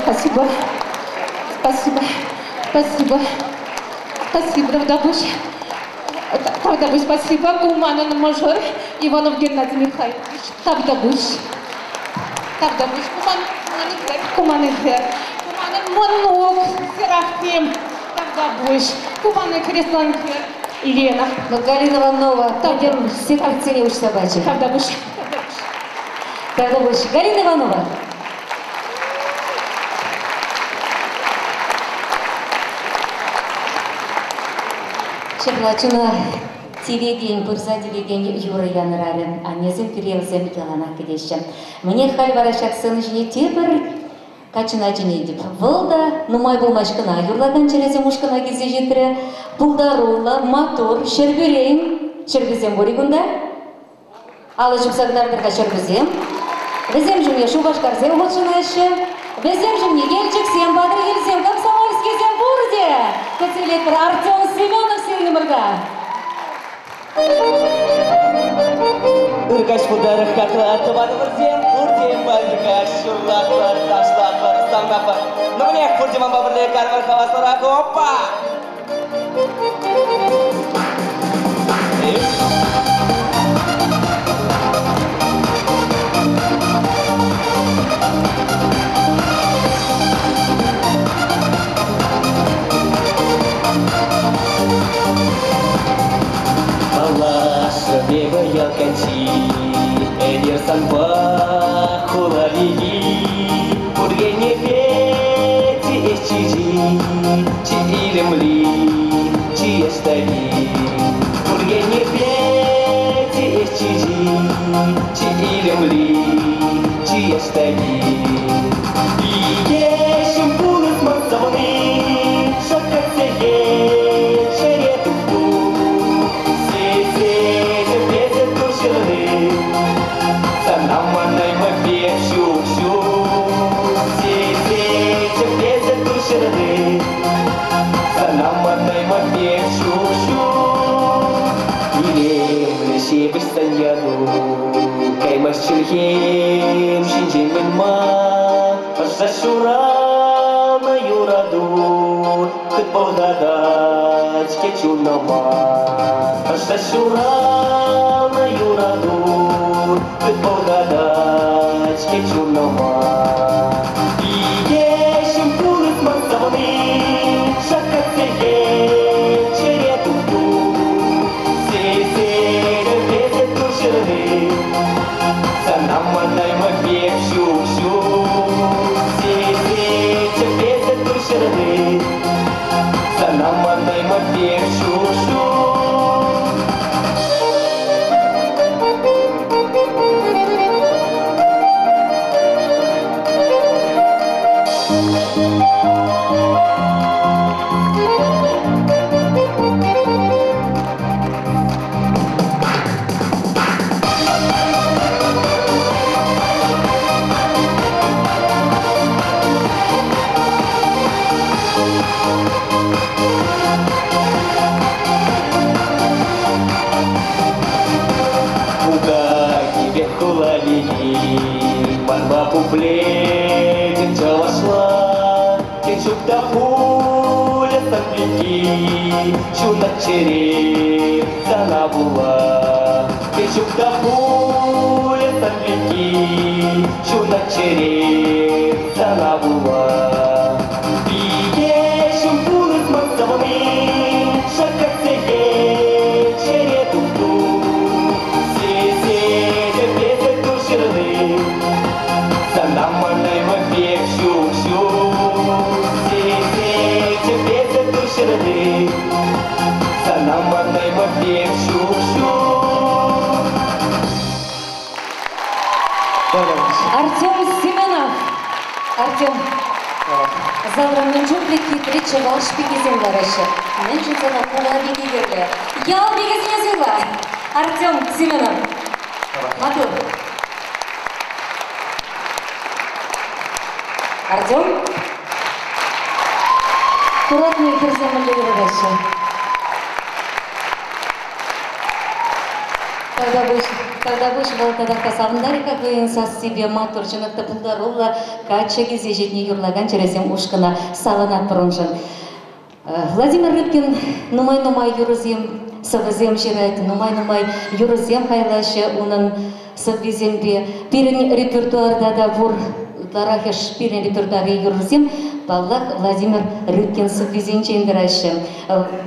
Спасибо. Спасибо. Спасибо. Спасибо, Давдабуш. Давдабуш, спасибо. Куманин мажор Иванов Геннадий Михайлович. Давдабуш. Давдабуш. Куманин Монок. Серафим. Давдабуш. Куманин Креслан Елена. Галина Иванова. Пойдем всех оцениваешь собачек. Давдабуш. Давдабуш. Галина Иванова. Шеплачуна тивеген, бурза тивеген юры янырары, анезен перевзем ялана кедеші. Мне хальвара шаксын жіне тепір качына жіне деп. Вылда нумай болмашкына юрлаган черезем ушкына кезе жетірі, пулдарула, мотор, шербюрейм, шербюзем боригунда. Алы жүксагдардырға шербюзем. Везем жіне шубашкарзем ғотшынайшы. Везем жіне елчік сем, бадры елсем, комсомольский зем бурде. Кацелетпір Артем Семенов сені мұрда. Үркаш бұлдары қақылар, тұбаны бірден, бұрден бәлдікаш, шұрлақлар, ташлақлар, стаңнақлар. Нұғынек бұрдеман бабырлы қармар қавасылар, опа! Бега ялканчи, эдер санба хулалии, бургене пети эсчижи, чи илемли, чи эстаги. Бургене пети эсчижи, чи илемли, чи эстаги. И ешим пулыс мансаваны, шакатсеге, шерету. Санаманай мапе щу-щу, си-си, чепезе тушерды. Санаманай мапе щу-щу, илем леше быстаяду, каймаш чилхем шинжемен ма, пашашура на юраду, кыт болгадач кечунама, пашашура на юраду. Погадать кечунама. И ешим пулыс мансаваны, шакатсеге, черету-ту. Се-се, безе тушерды, санаманай мапе щу-щу. Се-се, безе тушерды, санаманай мапе щу-щу. Плетен вошла, течук да хуля сопляки, чуна череп була. Течук да хуля сопляки, чуна череп була. И ешим пулыс мансаваны, шакатсеге, черету-ту. Се-се, безе тушерды, санаманай мапе щу-щу. Се-се, безе тушерды, санаманай мапе щу-щу. Артем Семенов. Артем. Завтра мünчуплики тричевал шпигезен барышы. Мünчуцена кула бигегерле. Ял бигезене зыгла. Артем Семенов. Матур. Артем. Куратный персонажный барышы. Тогда выше Волкодакта Савндари, как вы инсас себе матурчинакта пулдарула, кача гизе жетни юрлаган черезем ушкана саланат пронжан. Владимир Рыбкин нумай юрызем савызем жирает, нумай юрызем хайлаще унын саввизембе. Пирен репертуарда да вур дарахеш пирен репертуаре юрызем, Павлах Владимир Рыбкин саввизенче индирайше.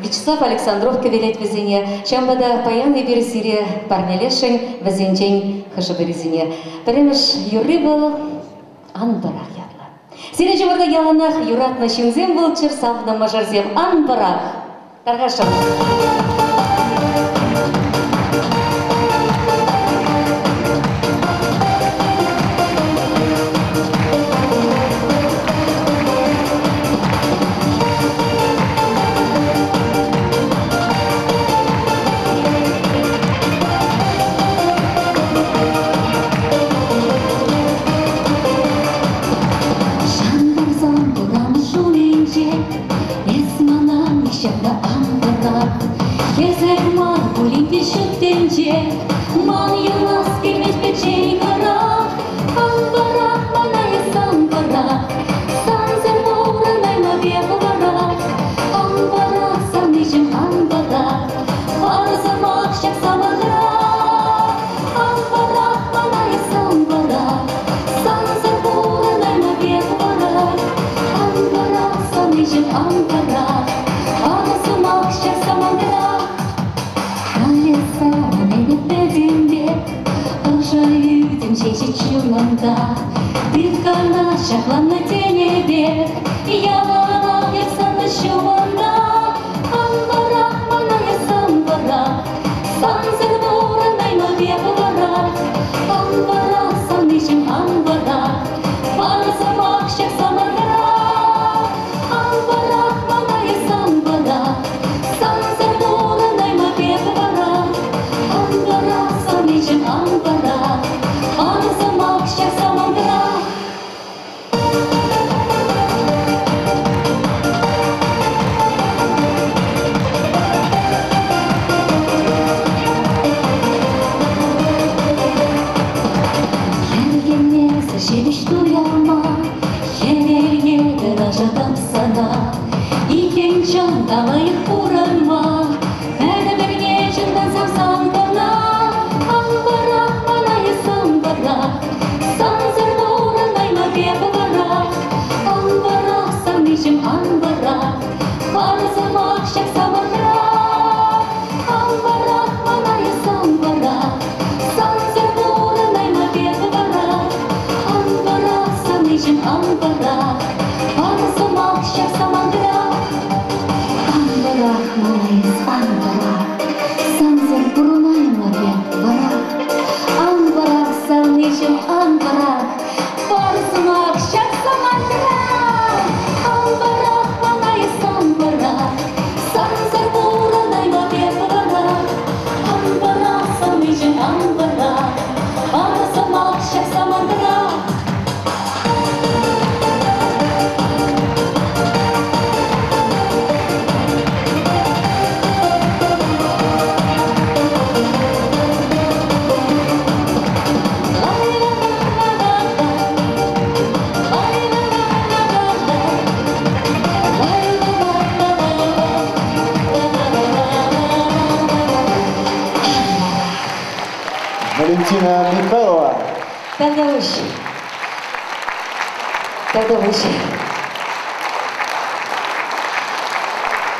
Вячеслав Александров кавелет везение, чамбада паяны бересире парнелешень везенчень хашаберезине. Перемеш юрыбал анбарах ядла. Сирече варда яланах юратна шинзем был черсавна мажарзем анбарах. Таргашам. Ман юнас келмес печень кара, анбара манае самбара, санзер мурандай мабеку бара, анбара санничим анбара, барзамак шак самадра, анбара манае самбара, санзер мурандай мабеку бара, анбара санничим анбара, барзамак шак самадра. Чуманда, дыхана шахлан на тенебе, яла ясана чуманда, анбара манае самбара, санзер мурандай мабеку бара, анбара санничим анбара, барзамак шак самадра, анбара манае самбара, санзер мурандай мабеку бара, анбара санничим анбара. Валентина Михайлова. Тогда выше.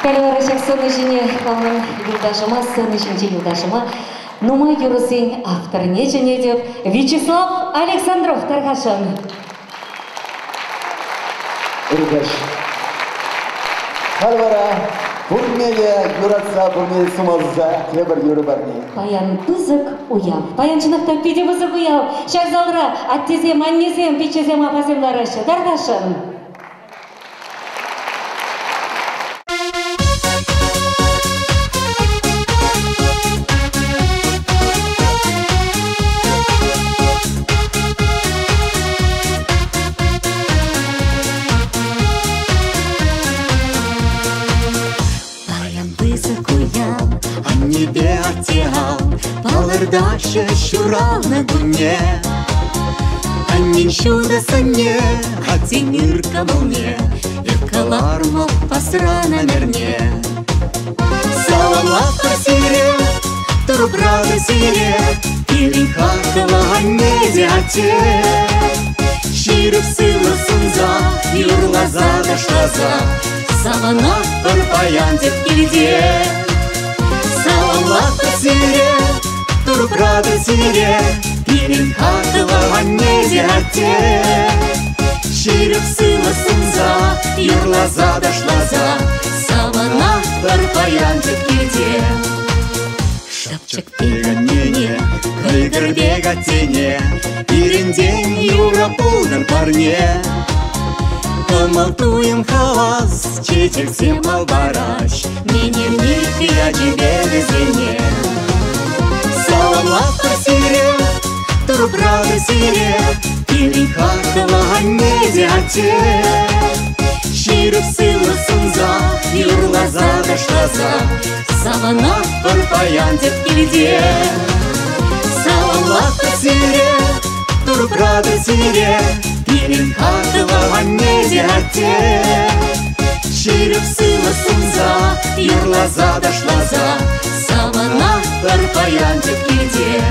Кальварышак сыны жіне қалмын юлдашыма, сыны жінче юлдашыма, нумай юрысың автор не жіне деп Вячеслав Александров тарғашын. Үргаш. Кальвара, Бурмея, юратса, бурмея сумазza, клебер юры барни. Паян пызык уяв. Паян чынақта педе пызык уяв. Шак залра, аттезем, аннезем, печезем, апасемларашы. Тарғашын. Даша шурална гуне, Аннин шуда санне, Хатин ирка волне, Иркалар мол пасрана мерне. Саламат просире, Турбрада сире, Или хатова не дяте. Ширып сыла сунза, Юрлаза дашлаза, Саманат парпаян деп килде. Саламат просире, Турбрада сире, Или хатова не дяте. Ширып сыла сунза, Юрлаза дашлаза, Саманат парпаян деп килде. Шапчак пеганине, кайгыр бегатене, Иренден юра пулдан парне. Помалтуем халас, Четель семал бараш, Менерник я тебе везене. Саламат просире, Турбрада сире, Или хатова не дяте. Ширып сыла сунза, Юрлаза дашлаза, Саманат парпаян деп килде. Саламат просире, Турбрада сире, Или хатова не дяте. Ширып сыла сунза, Юрлаза дашлаза, Саманат парпаян деп килде.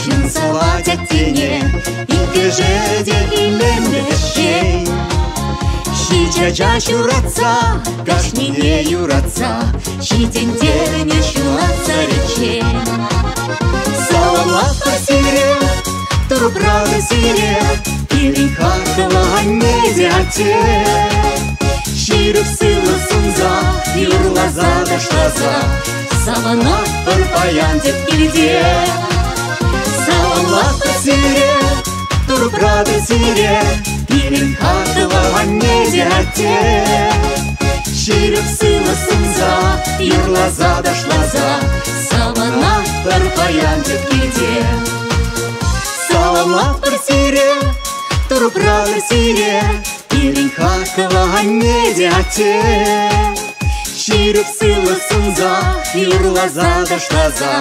Чынсаватят тене, Ингежеде илемешей. Щичача щуратца, Кашнине юратца, Щитендерне щуатца речей. Саламат просире, Турбрада сире, Или хатова не дяте. Ширып сыла сунза, Юрлаза дашлаза, Саманат парпаян деп килде. Саламат просире, Турбрада сире, Или хатова не дяте. Ширып сыла сунза, Юрлаза дашлаза, Саманат парпаян деп килде. Саламат просире, Турбрада сире, Или хатова не дяте. Ширып сыла сунза, Юрлаза дашлаза,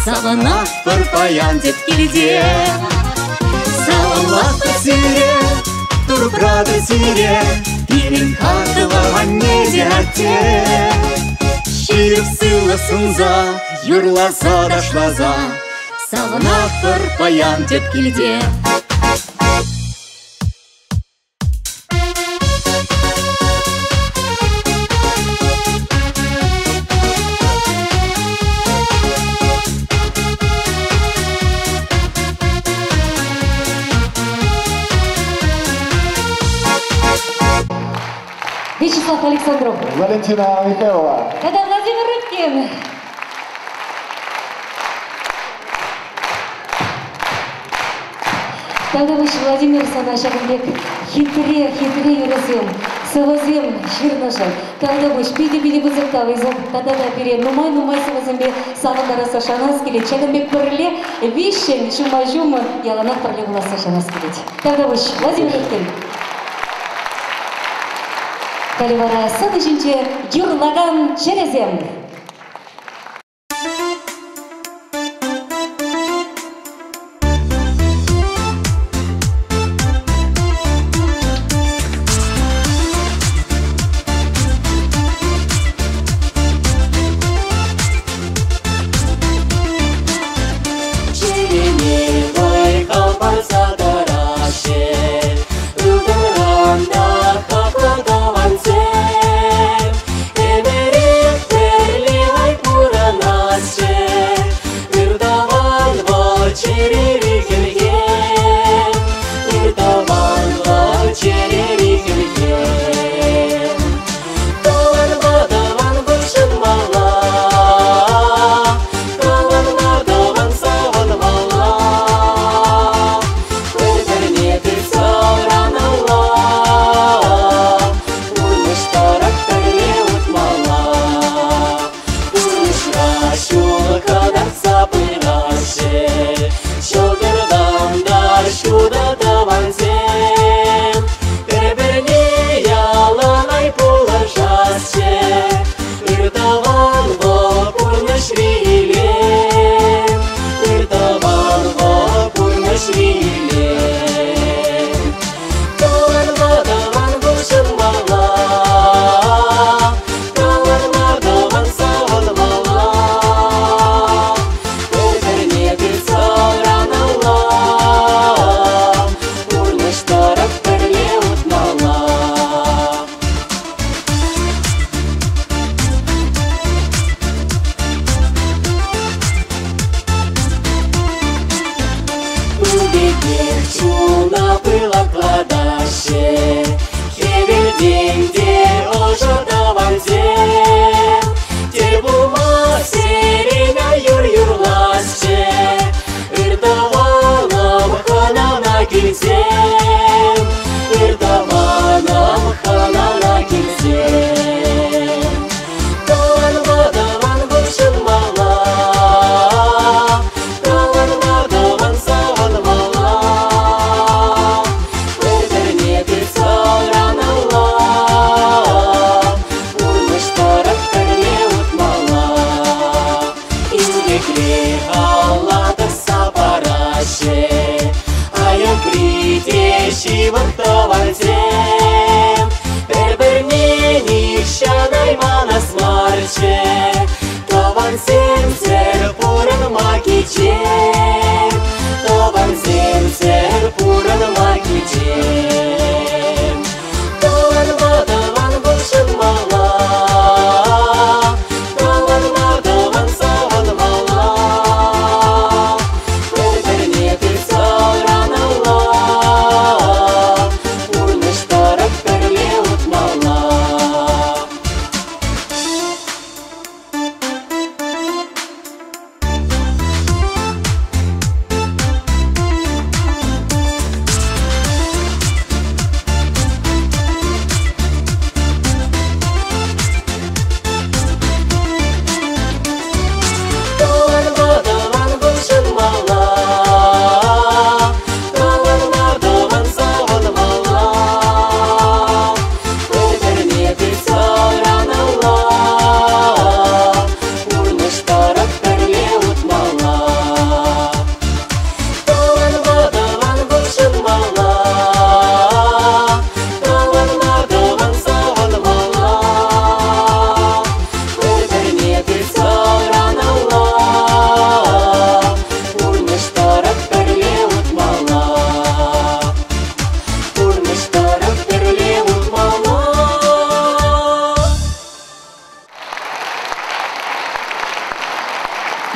Саманат парпаян деп килде. Саламат просире, Турбрада сире, Или хатова не дяте. Ширып сыла сунза, Юрлаза дашлаза, Саманат парпаян деп килде. Вячеслав Александров. Валентина Михайлова. Это Владимир Рыбкин. Таңдамыш Владимир Санашагынбек. Хитре юрезем, сывызем ширнашын. Таңдамыш биде бузыктавызым. Тадада берем нумай сывызымбе савындара сашанас келет. Чагынбек бірле вишен шума-жумы яланақ бірле бұла сашанас келет. Таңдамыш Владимир Рыбкин. Каливара сады жинче юрлаган черезем.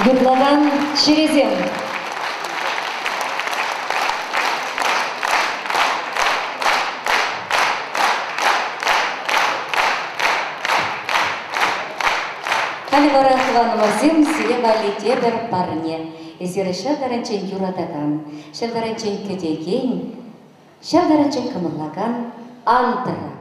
Гюрлаган Черезем. Халивара Хванмазим Силевали Тебер Парне. Эсері шардаранчен юратаган, шардаранчен кедеген, шардаранчен кымырлаган антыра.